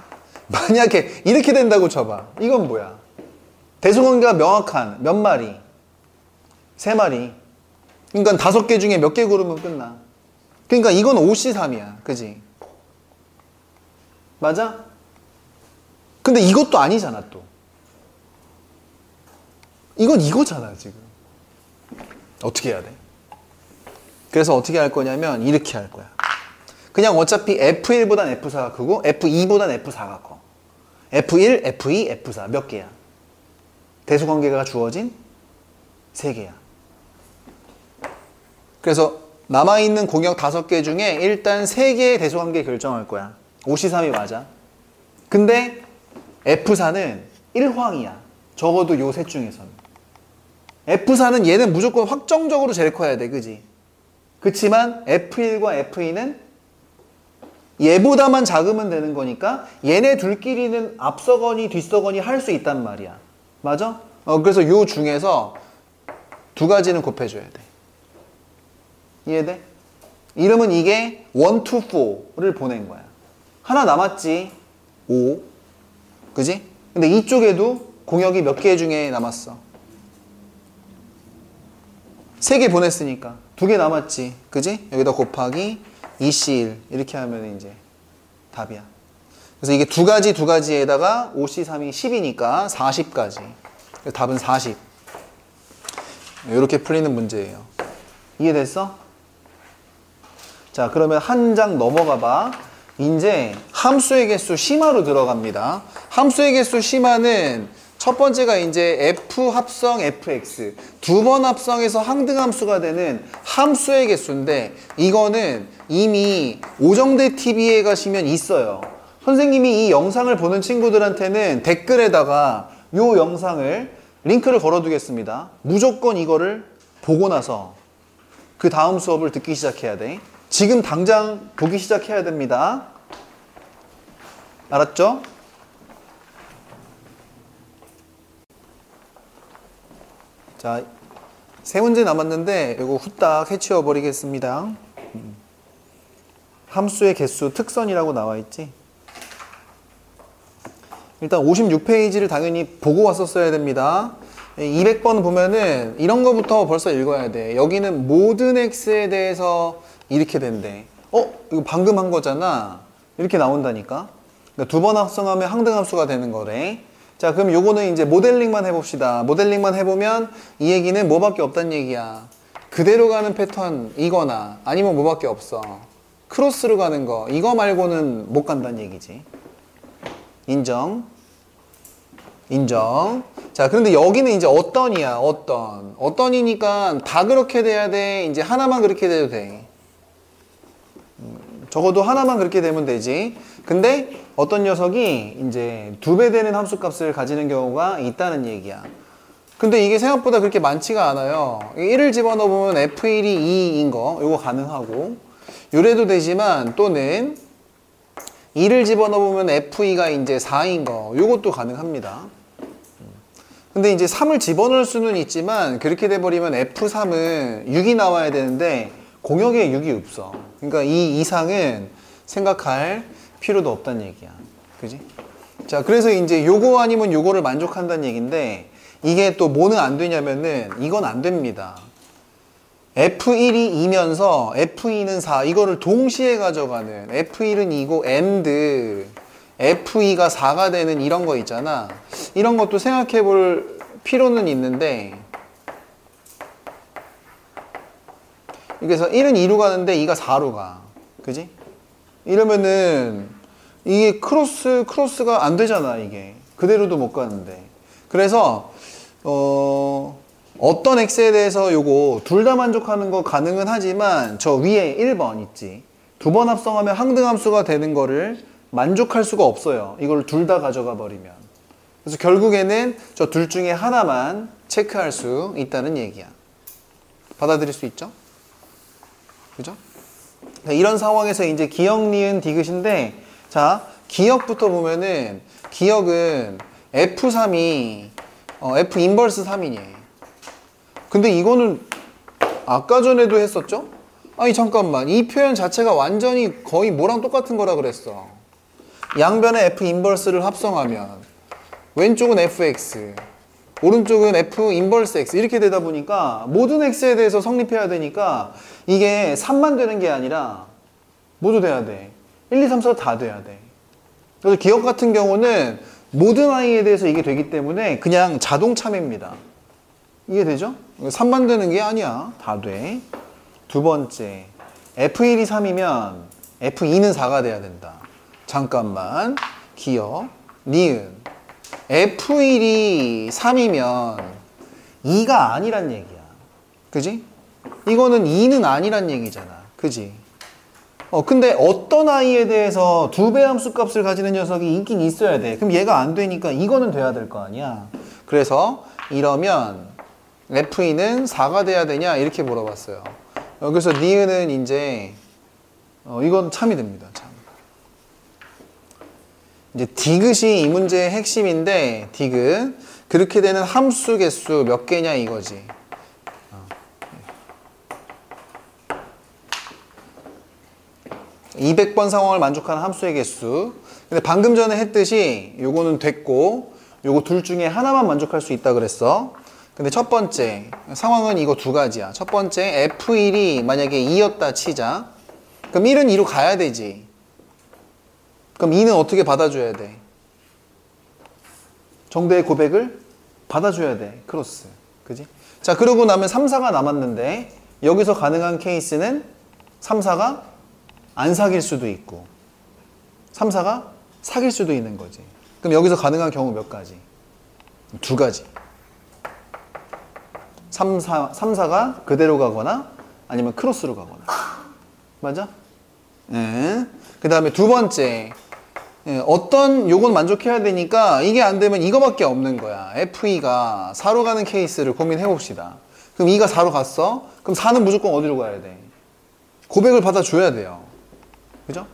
만약에 이렇게 된다고 쳐봐. 이건 뭐야? 대소관계가 명확한 몇 마리? 3마리. 그러니까 5개 중에 몇 개 고르면 끝나. 그러니까 이건 5C3이야. 그지? 맞아? 근데 이것도 아니잖아 또. 이건 이거잖아 지금. 어떻게 해야 돼? 그래서 어떻게 할 거냐면 이렇게 할 거야. 그냥 어차피 F1보단 F4가 크고 F2보단 F4가 커. F1, F2, F4 몇 개야? 대소관계가 주어진 3개야. 그래서 남아있는 공역 5개 중에 일단 3개의 대소관계 결정할 거야. 5C3이 맞아. 근데 F4는 1황이야. 적어도 요 셋 중에서는. F4는 얘는 무조건 확정적으로 제일 커야 돼. 그지? 그치만 F1과 F2는 얘보다만 작으면 되는 거니까 얘네 둘끼리는 앞서거니 뒤서거니 할 수 있단 말이야. 맞아? 그래서 요 중에서 2가지는 곱해줘야 돼. 이해돼? 이러면 이게 1, 2, 4를 보낸 거야. 하나 남았지. 5. 그지? 근데 이쪽에도 공역이 몇 개 중에 남았어? 3개 보냈으니까 2개 남았지. 그지? 여기다 곱하기 2C1 이렇게 하면 이제 답이야. 그래서 이게 2가지에다가 5C3이 10이니까 40까지. 답은 40. 이렇게 풀리는 문제예요. 이해됐어? 자, 그러면 한 장 넘어가 봐. 이제 함수의 개수 심화로 들어갑니다. 함수의 개수 심화는 첫 번째가 이제 F 합성 FX. 2번 합성해서 항등함수가 되는 함수의 개수인데 이거는 이미 오정대 TV에 가시면 있어요. 선생님이 이 영상을 보는 친구들한테는 댓글에다가 이 영상을 링크를 걸어두겠습니다. 무조건 이거를 보고 나서 그 다음 수업을 듣기 시작해야 돼. 지금 당장 보기 시작해야 됩니다. 알았죠? 자, 3문제 남았는데 이거 후딱 해치워 버리겠습니다. 함수의 개수 특선이라고 나와 있지. 일단 56페이지를 당연히 보고 왔었어야 됩니다. 200번 보면은 이런 거부터 벌써 읽어야 돼. 여기는 모든 x에 대해서 이렇게 된대. 이거 방금 한 거잖아. 이렇게 나온다니까. 그러니까 2번 합성하면 항등함수가 되는 거래. 자, 그럼 요거는 이제 모델링만 해봅시다. 모델링만 해보면 이 얘기는 뭐밖에 없단 얘기야. 그대로 가는 패턴이거나 아니면 뭐밖에 없어. 크로스로 가는 거. 이거 말고는 못 간다는 얘기지. 인정. 인정. 자, 그런데 여기는 이제 어떤이야, 어떤. 어떤이니까 다 그렇게 돼야 돼. 이제 하나만 그렇게 돼도 돼. 적어도 하나만 그렇게 되면 되지. 근데 어떤 녀석이 이제 2배 되는 함수값을 가지는 경우가 있다는 얘기야. 근데 이게 생각보다 그렇게 많지가 않아요. 1을 집어넣으면 F1이 2인 거, 이거 가능하고. 요래도 되지만 또는 2를 집어넣으면 F2가 이제 4인 거, 요것도 가능합니다. 근데 이제 3을 집어넣을 수는 있지만 그렇게 돼버리면 F3은 6이 나와야 되는데 공역에 6이 없어. 그러니까 이 이상은 생각할 필요도 없다는 얘기야. 그지? 자, 그래서 이제 요거 아니면 요거를 만족한다는 얘기인데 이게 또 뭐는 안 되냐면은 이건 안 됩니다. F1이 2면서 F2는 4 이거를 동시에 가져가는 F1은 2고 AND F2가 4가 되는 이런 거 있잖아. 이런 것도 생각해 볼 필요는 있는데 그래서 1은 2로 가는데 2가 4로 가. 그지? 이러면은 이게 크로스가 안 되잖아, 이게. 그대로도 못 가는데. 그래서 어떤 x에 대해서 요거 둘 다 만족하는 거 가능은 하지만 저 위에 1번 있지. 두 번 합성하면 항등함수가 되는 거를 만족할 수가 없어요. 이걸 둘 다 가져가 버리면. 그래서 결국에는 저 둘 중에 하나만 체크할 수 있다는 얘기야. 받아들일 수 있죠? 그죠? 이런 상황에서 이제 기역, 니은, 디귿인데 자, 기역부터 보면은 기역은 F3이 F 인버스 3이니. 근데 이거는 아까 전에도 했었죠? 아니 잠깐만, 이 표현 자체가 완전히 거의 뭐랑 똑같은 거라 그랬어. 양변의 F 인버스를 합성하면 왼쪽은 FX, 오른쪽은 F 인버스 X 이렇게 되다 보니까 모든 X에 대해서 성립해야 되니까 이게 3만 되는 게 아니라 모두 돼야 돼. 1, 2, 3, 4 다 돼야 돼. 그래서 기억 같은 경우는 모든 I에 대해서 이게 되기 때문에 그냥 자동 참여입니다. 이해되죠? 3만 되는 게 아니야. 다 돼. 두 번째, F1이 3이면 F2는 4가 돼야 된다. 잠깐만. 기억, 니은. F1이 3이면 2가 아니란 얘기야. 그지? 이거는 2는 아니란 얘기잖아. 그지? 근데 어떤 I에 대해서 두 배 함수 값을 가지는 녀석이 있긴 있어야 돼. 그럼 얘가 안 되니까 이거는 돼야 될 거 아니야. 그래서 이러면 F2는 4가 돼야 되냐? 이렇게 물어봤어요. 그래서 니은은 이제 이건 참이 됩니다. 참. 이제 디귿이 이 문제의 핵심인데 디귿 그렇게 되는 함수 개수 몇 개냐 이거지. 200번 상황을 만족하는 함수의 개수. 근데 방금 전에 했듯이 요거는 됐고 요거 둘 중에 하나만 만족할 수 있다 그랬어. 근데 첫 번째 상황은 이거 두 가지야. 첫 번째 F1이 만약에 2였다 치자. 그럼 1은 2로 가야 되지. 그럼 2는 어떻게 받아줘야 돼? 정대의 고백을 받아줘야 돼. 크로스. 그지? 자, 그러고 나면 3, 4가 남았는데 여기서 가능한 케이스는 3, 4가 안 사귈 수도 있고 3, 4가 사귈 수도 있는 거지. 그럼 여기서 가능한 경우 몇 가지? 두 가지. 3, 4가 그대로 가거나 아니면 크로스로 가거나. 맞아? 네. 그 다음에 두 번째, 어떤 요건 만족해야 되니까 이게 안 되면 이거밖에 없는 거야. F2가 4로 가는 케이스를 고민해 봅시다. 그럼 2가 4로 갔어? 그럼 4는 무조건 어디로 가야 돼? 고백을 받아줘야 돼요. 그죠?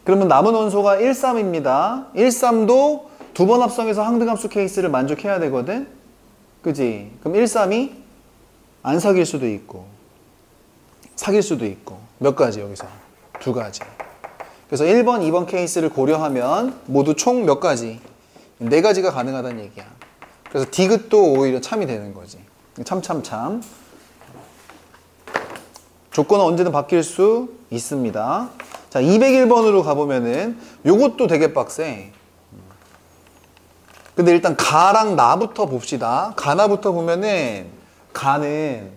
그러면 남은 원소가 1, 3입니다. 1, 3도 두 번 합성해서 항등함수 케이스를 만족해야 되거든? 그지? 그럼 1, 3이 안 사귈 수도 있고 사귈 수도 있고 몇 가지 여기서? 두 가지. 그래서 1번, 2번 케이스를 고려하면 모두 총 몇 가지? 네 가지가 가능하다는 얘기야. 그래서 디귿도 오히려 참이 되는 거지. 참. 조건은 언제든 바뀔 수 있습니다. 자, 201번으로 가보면은 요것도 되게 빡세. 근데 일단 가랑 나부터 봅시다. 가나부터 보면은 가는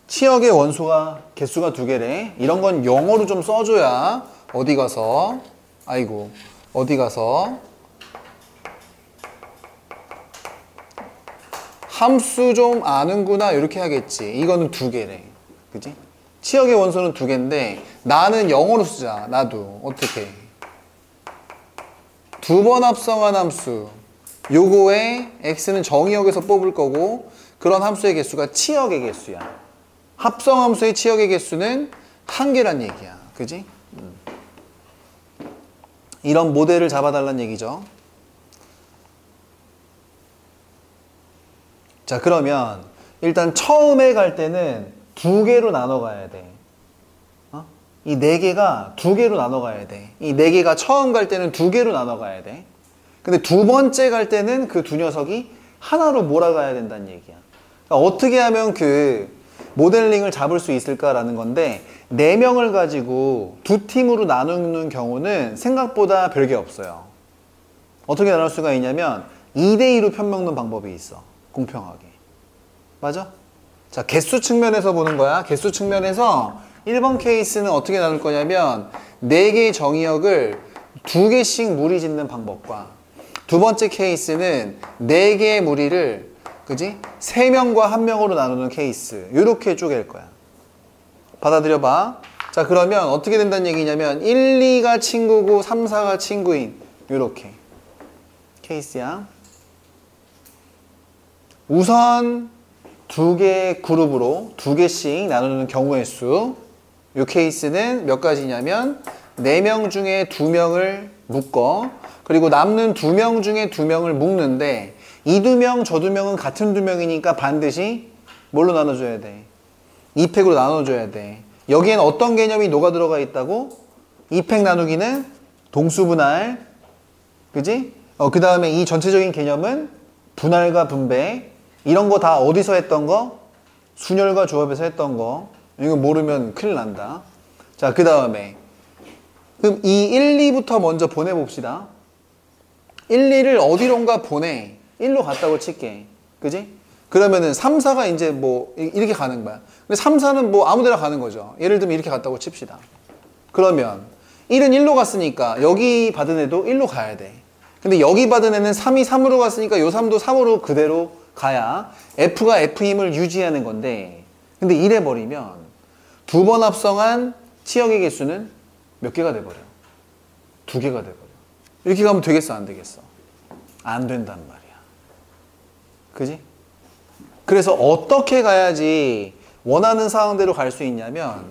치역의 원소가 개수가 두 개래. 이런 건 영어로 좀 써줘야 어디 가서 함수 좀 아는구나 이렇게 하겠지. 이거는 두 개래. 그지? 치역의 원소는 두 개인데 나는 영어로 쓰자. 나도 어떻게 두 번 합성한 함수 요거의 x는 정의역에서 뽑을 거고 그런 함수의 개수가 치역의 개수야. 합성함수의 치역의 개수는 한 개란 얘기야. 그지? 이런 모델을 잡아달란 얘기죠. 자, 그러면 일단 처음에 갈 때는 두 개로 나눠 가야 돼. 이 네 개가 두 개로 나눠 가야 돼. 이 네 개가 처음 갈 때는 두 개로 나눠 가야 돼. 근데 두 번째 갈 때는 그 두 녀석이 하나로 몰아가야 된다는 얘기야. 그러니까 어떻게 하면 그 모델링을 잡을 수 있을까라는 건데, 네 명을 가지고 두 팀으로 나누는 경우는 생각보다 별게 없어요. 어떻게 나눌 수가 있냐면 2대2로 편먹는 방법이 있어. 공평하게. 맞아? 자, 개수 측면에서 보는 거야. 개수 측면에서 1번 케이스는 어떻게 나눌 거냐면 4개의 정의역을 2개씩 무리 짓는 방법과, 두 번째 케이스는 4개의 무리를, 그지? 3명과 1명으로 나누는 케이스. 이렇게 쪼갤 거야. 받아들여 봐. 자, 그러면 어떻게 된다는 얘기냐면 1, 2가 친구고 3, 4가 친구인 이렇게 케이스야. 우선 2개의 그룹으로 2개씩 나누는 경우의 수. 이 케이스는 몇 가지냐면 4명 중에 2명을 묶어, 그리고 남는 2명 중에 2명을 묶는데, 이 2명, 저 2명은 같은 2명이니까 반드시 뭘로 나눠줘야 돼? 2팩으로 나눠줘야 돼. 여기엔 어떤 개념이 녹아 들어가 있다고? 2팩 나누기는 동수분할, 그지? 그 다음에 이 전체적인 개념은 분할과 분배, 이런 거 다 어디서 했던 거? 순열과 조합에서 했던 거. 이거 모르면 큰일 난다. 자, 그 다음에 그럼 이 1, 2부터 먼저 보내봅시다. 1, 2를 어디론가 보내. 1로 갔다고 칠게. 그지? 그러면은 3, 4가 이제 뭐 이렇게 가는 거야. 근데 3, 4는 뭐 아무 데나 가는 거죠. 예를 들면 이렇게 갔다고 칩시다. 그러면 1은 1로 갔으니까 여기 받은 애도 1로 가야 돼. 근데 여기 받은 애는 3이 3으로 갔으니까 요 3도 3으로 그대로 가야 F가 F임을 유지하는 건데, 근데 이래 버리면 두 번 합성한 치역의 개수는 몇 개가 돼버려? 2개가 돼버려. 이렇게 가면 되겠어, 안 되겠어? 안 된단 말이야. 그지? 그래서 어떻게 가야지 원하는 상황대로 갈 수 있냐면,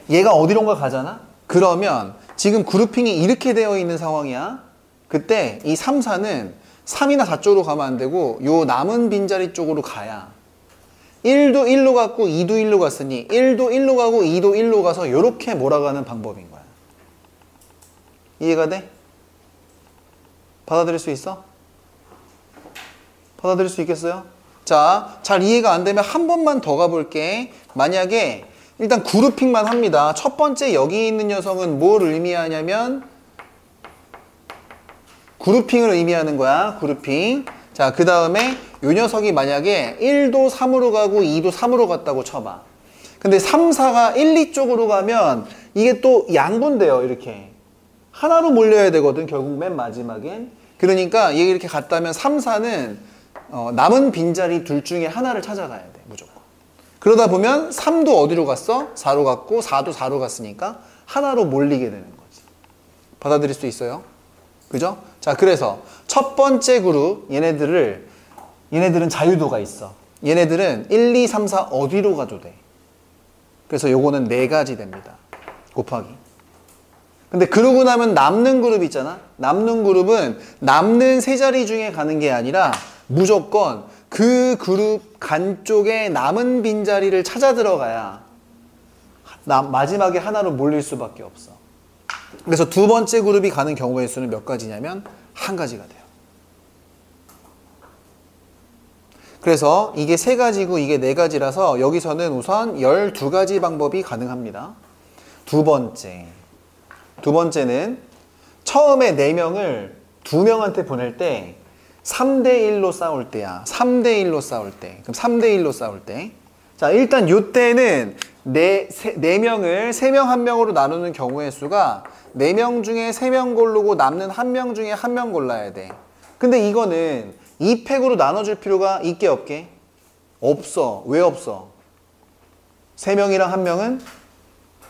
얘가 어디론가 가잖아? 그러면 지금 그룹핑이 이렇게 되어 있는 상황이야. 그때 이 3, 4는 3이나 4 쪽으로 가면 안 되고 요 남은 빈자리 쪽으로 가야 1도 1로 갔고 2도 1로 갔으니 1도 1로 가고 2도 1로 가서 이렇게 몰아가는 방법인 거야. 이해가 돼? 받아들일 수 있어? 받아들일 수 있겠어요? 자, 잘 이해가 안 되면 한 번만 더 가볼게. 만약에 일단 그룹핑만 합니다. 첫 번째 여기 있는 녀석은 뭘 의미하냐면 그룹핑을 의미하는 거야. 그룹핑. 자, 그 다음에 이 녀석이 만약에 1도 3으로 가고 2도 3으로 갔다고 쳐봐. 근데 3, 4가 1, 2 쪽으로 가면 이게 또 양분돼요. 이렇게 하나로 몰려야 되거든, 결국 맨 마지막엔. 그러니까 얘 이렇게 갔다면 3, 4는 남은 빈자리 둘 중에 하나를 찾아가야 돼, 무조건. 그러다 보면 3도 어디로 갔어? 4로 갔고 4도 4로 갔으니까 하나로 몰리게 되는 거지. 받아들일 수 있어요? 그죠? 자, 그래서 첫 번째 그룹, 얘네들은 자유도가 있어. 얘네들은 1, 2, 3, 4 어디로 가도 돼. 그래서 요거는 4가지 됩니다. 곱하기. 근데 그러고 나면 남는 그룹 있잖아. 남는 그룹은 남는 세 자리 중에 가는 게 아니라 무조건 그 그룹 간 쪽에 남은 빈자리를 찾아 들어가야 마지막에 하나로 몰릴 수밖에 없어. 그래서 두 번째 그룹이 가는 경우의 수는 몇 가지냐면 1가지가 돼요. 그래서 이게 3가지고 이게 4가지라서 여기서는 우선 12가지 방법이 가능합니다. 두 번째는 처음에 4명을 2명한테 보낼 때 3대1로 싸울 때야. 3대1로 싸울 때. 그럼 3대1로 싸울 때. 자, 일단 요때는 4명을 3명 1명으로 나누는 경우의 수가 4명 중에 3명 고르고 남는 1명 중에 1명 골라야 돼. 근데 이거는 2팩으로 나눠줄 필요가 있게 없게? 없어. 왜 없어? 3명이랑 1명은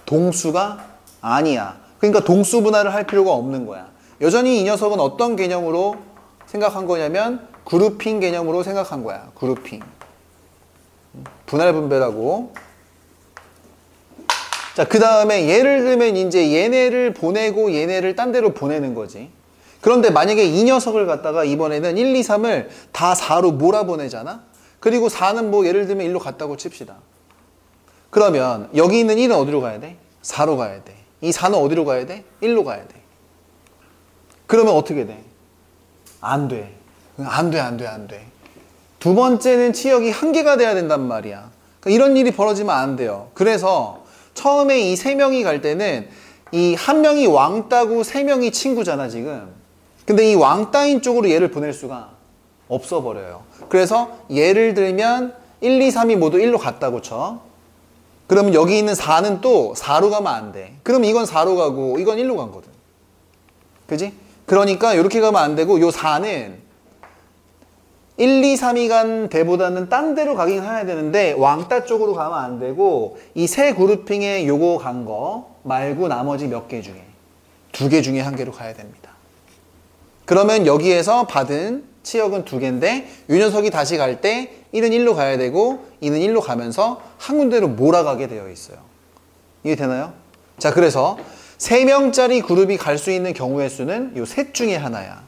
동수가 아니야. 그러니까 동수 분할을 할 필요가 없는 거야. 여전히 이 녀석은 어떤 개념으로 생각한 거냐면 그룹핑 개념으로 생각한 거야. 그룹핑. 분할 분배라고. 자, 그 다음에 예를 들면 이제 얘네를 보내고 얘네를 딴 데로 보내는 거지. 그런데 만약에 이 녀석을 갖다가 이번에는 1, 2, 3을 다 4로 몰아보내잖아? 그리고 4는 뭐 예를 들면 1로 갔다고 칩시다. 그러면 여기 있는 1은 어디로 가야 돼? 4로 가야 돼. 이 4는 어디로 가야 돼? 1로 가야 돼. 그러면 어떻게 돼? 안 돼. 안 돼, 안 돼, 안 돼. 두 번째는 치역이 한 개가 돼야 된단 말이야. 그러니까 이런 일이 벌어지면 안 돼요. 그래서 처음에 이 세 명이 갈 때는 이 한 명이 왕따고 세 명이 친구잖아, 지금. 근데 이 왕따인 쪽으로 얘를 보낼 수가 없어 버려요. 그래서 예를 들면 1, 2, 3이 모두 1로 갔다고 쳐. 그러면 여기 있는 4는 또 4로 가면 안 돼. 그럼 이건 4로 가고 이건 1로 간 거든. 그지? 그러니까 이렇게 가면 안 되고 요 4는 1, 2, 3이 간 데보다는 딴 데로 가긴 해야 되는데 왕따 쪽으로 가면 안 되고 이 세 그룹핑에 요거 간 거 말고 나머지 몇 개 중에 2개 중에 1개로 가야 됩니다. 그러면 여기에서 받은 치역은 2개인데 이 녀석이 다시 갈 때 1은 1로 가야 되고 2는 1로 가면서 한 군데로 몰아가게 되어 있어요. 이해되나요? 자, 그래서 3명짜리 그룹이 갈 수 있는 경우의 수는 이 셋 중에 하나야.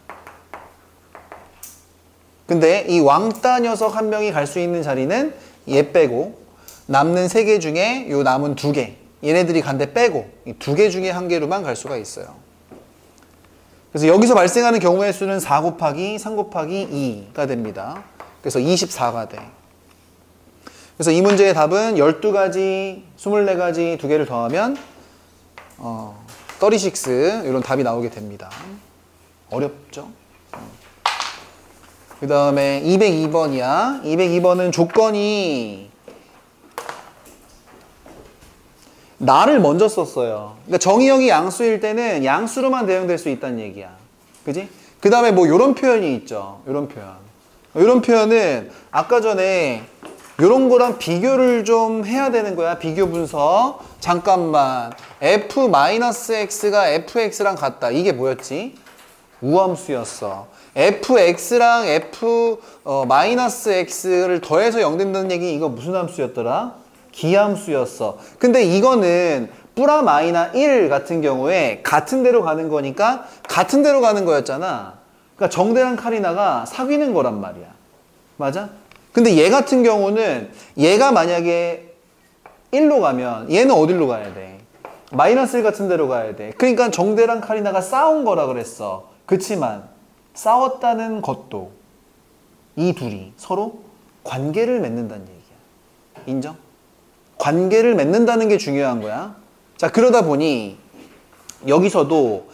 근데 이 왕따 녀석 한 명이 갈 수 있는 자리는 얘 빼고 남는 3개 중에 요 남은 2개 얘네들이 간데 빼고 이 2개 중에 1개로만 갈 수가 있어요. 그래서 여기서 발생하는 경우의 수는 4 곱하기 3 곱하기 2가 됩니다. 그래서 24가 돼. 그래서 이 문제의 답은 12가지, 24가지 2개를 더하면 36 이런 답이 나오게 됩니다. 어렵죠? 그 다음에 202번이야. 202번은 조건이 나를 먼저 썼어요. 그러니까 정의역이 양수일 때는 양수로만 대응될 수 있다는 얘기야. 그지? 그 다음에 뭐 요런 표현이 있죠. 요런 표현. 요런 표현은 아까 전에 요런 거랑 비교를 좀 해야 되는 거야. 비교 분석. 잠깐만. f-x가 fx랑 같다. 이게 뭐였지? 우함수였어. fx랑 f-x를 더해서 0 된다는 얘기 이거 무슨 함수였더라? 기함수였어. 근데 이거는 뿌라 마이나 1 같은 경우에 같은 데로 가는 거니까 같은 데로 가는 거였잖아. 그러니까 정대랑 카리나가 사귀는 거란 말이야. 맞아? 근데 얘 같은 경우는 얘가 만약에 1로 가면 얘는 어디로 가야 돼? 마이너스 1 같은 데로 가야 돼. 그러니까 정대랑 카리나가 싸운 거라 그랬어. 그치만 싸웠다는 것도 이 둘이 서로 관계를 맺는다는 얘기야. 인정? 관계를 맺는다는 게 중요한 거야. 자, 그러다 보니 여기서도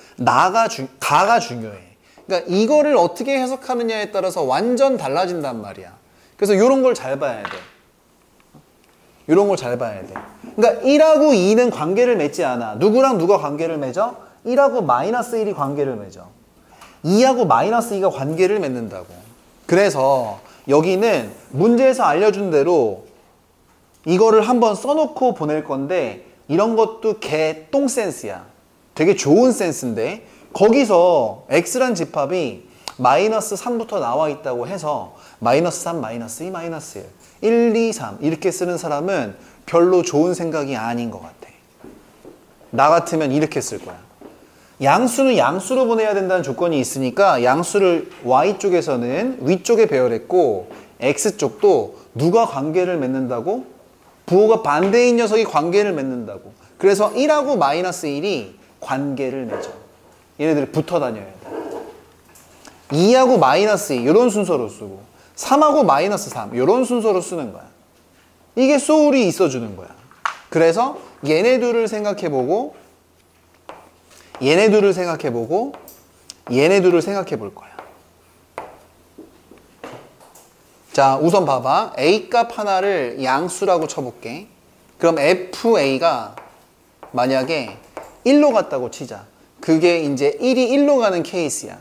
가가 중요해. 그러니까 이거를 어떻게 해석하느냐에 따라서 완전 달라진단 말이야. 그래서 이런 걸 잘 봐야 돼. 이런 걸 잘 봐야 돼. 그러니까 1하고 2는 관계를 맺지 않아. 누구랑 누가 관계를 맺어? 1하고 마이너스 1이 관계를 맺어. 2하고 마이너스 2가 관계를 맺는다고. 그래서 여기는 문제에서 알려준 대로 이거를 한번 써놓고 보낼 건데 이런 것도 개똥 센스야. 되게 좋은 센스인데 거기서 x란 집합이 마이너스 3부터 나와 있다고 해서 마이너스 3, 마이너스 2, 마이너스 1, 1, 2, 3 이렇게 쓰는 사람은 별로 좋은 생각이 아닌 것 같아. 나 같으면 이렇게 쓸 거야. 양수는 양수로 보내야 된다는 조건이 있으니까 양수를 y쪽에서는 위쪽에 배열했고 x쪽도 누가 관계를 맺는다고? 부호가 반대인 녀석이 관계를 맺는다고. 그래서 1하고 마이너스 1이 관계를 맺어. 얘네들이 붙어 다녀야 돼. 2하고 마이너스 2 이런 순서로 쓰고 3하고 마이너스 3 이런 순서로 쓰는 거야. 이게 소울이 있어주는 거야. 그래서 얘네 둘을 생각해보고 얘네 둘을 생각해보고 얘네 둘을 생각해볼 거야. 자, 우선 봐봐. A값 하나를 양수라고 쳐볼게. 그럼 FA가 만약에 1로 갔다고 치자. 그게 이제 1이 1로 가는 케이스야.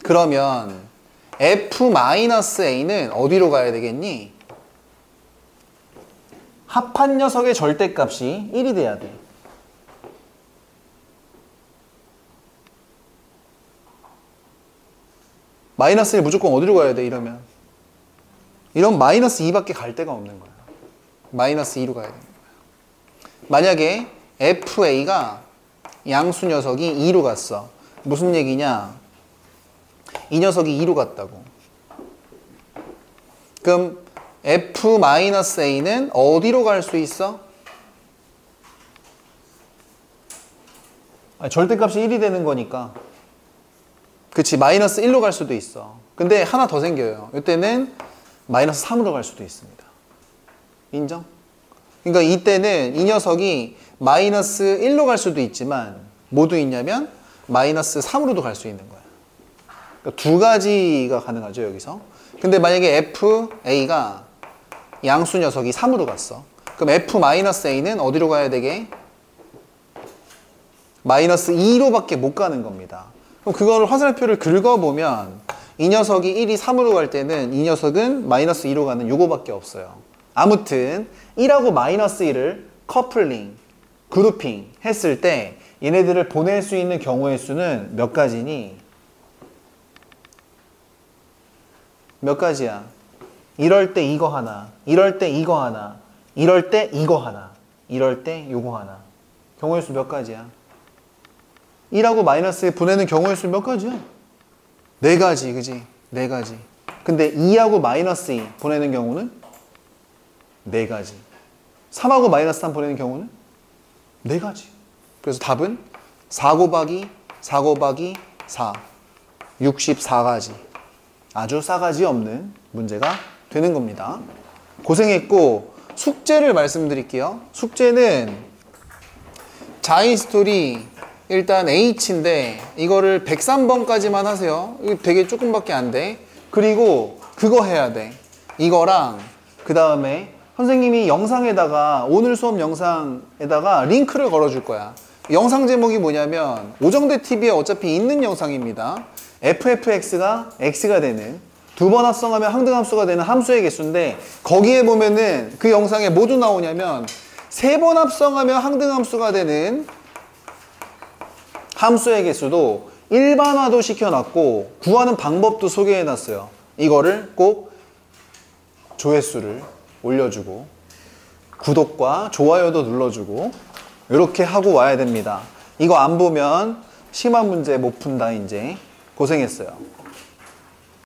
그러면 F-A는 어디로 가야 되겠니? 합한 녀석의 절대값이 1이 돼야 돼. 마이너스 1 무조건 어디로 가야 돼, 이러면? 이런 마이너스 2밖에 갈 데가 없는 거야. 마이너스 2로 가야 되는 거야. 만약에 FA가 양수 녀석이 2로 갔어. 무슨 얘기냐? 이 녀석이 2로 갔다고. 그럼 f-a는 어디로 갈 수 있어? 아니, 절대값이 1이 되는 거니까. 그치, 마이너스 1로 갈 수도 있어. 근데 하나 더 생겨요. 이때는 마이너스 3으로 갈 수도 있습니다. 인정? 그러니까 이때는 이 녀석이 마이너스 1로 갈 수도 있지만 뭐도 있냐면 마이너스 3으로도 갈 수 있는 거야. 그러니까 두 가지가 가능하죠, 여기서. 근데 만약에 f-a가 양수 녀석이 3으로 갔어. 그럼 f-a는 어디로 가야 되게? 마이너스 2로밖에 못 가는 겁니다. 그럼 그거를 화살표를 긁어보면 이 녀석이 1이 3으로 갈 때는 이 녀석은 마이너스 2로 가는 요거밖에 없어요. 아무튼 1하고 마이너스 1을 커플링, 그룹핑 했을 때 얘네들을 보낼 수 있는 경우의 수는 몇 가지니? 몇 가지야? 이럴 때 이거 하나, 이럴 때 이거 하나, 이럴 때 이거 하나, 이럴 때 요거 하나. 경우의 수 몇 가지야? 1하고 마이너스에 보내는 경우의 수 몇 가지야? 4가지, 그지? 4가지. 근데 2하고 마이너스 2 보내는 경우는 4가지. 3하고 마이너스 3 보내는 경우는 4가지. 그래서 답은 4 곱하기 4 곱하기 4, 64가지. 아주 싸가지 없는 문제가 되는 겁니다. 고생했고, 숙제를 말씀드릴게요. 숙제는 자이스토리 일단 H인데 이거를 103번까지만 하세요. 이거 되게 조금밖에 안 돼. 그리고 그거 해야 돼. 이거랑 그 다음에 선생님이 영상에다가 오늘 수업 영상에다가 링크를 걸어줄 거야. 영상 제목이 뭐냐면 오정대 TV에 어차피 있는 영상입니다. ffx가 x가 되는 두 번 합성하면 항등함수가 되는 함수의 개수인데 거기에 보면은 그 영상에 뭐도 나오냐면 3번 합성하면 항등함수가 되는 함수의 개수도 일반화도 시켜놨고 구하는 방법도 소개해놨어요. 이거를 꼭 조회수를 올려주고 구독과 좋아요도 눌러주고 이렇게 하고 와야 됩니다. 이거 안 보면 심한 문제 못 푼다. 이제 고생했어요.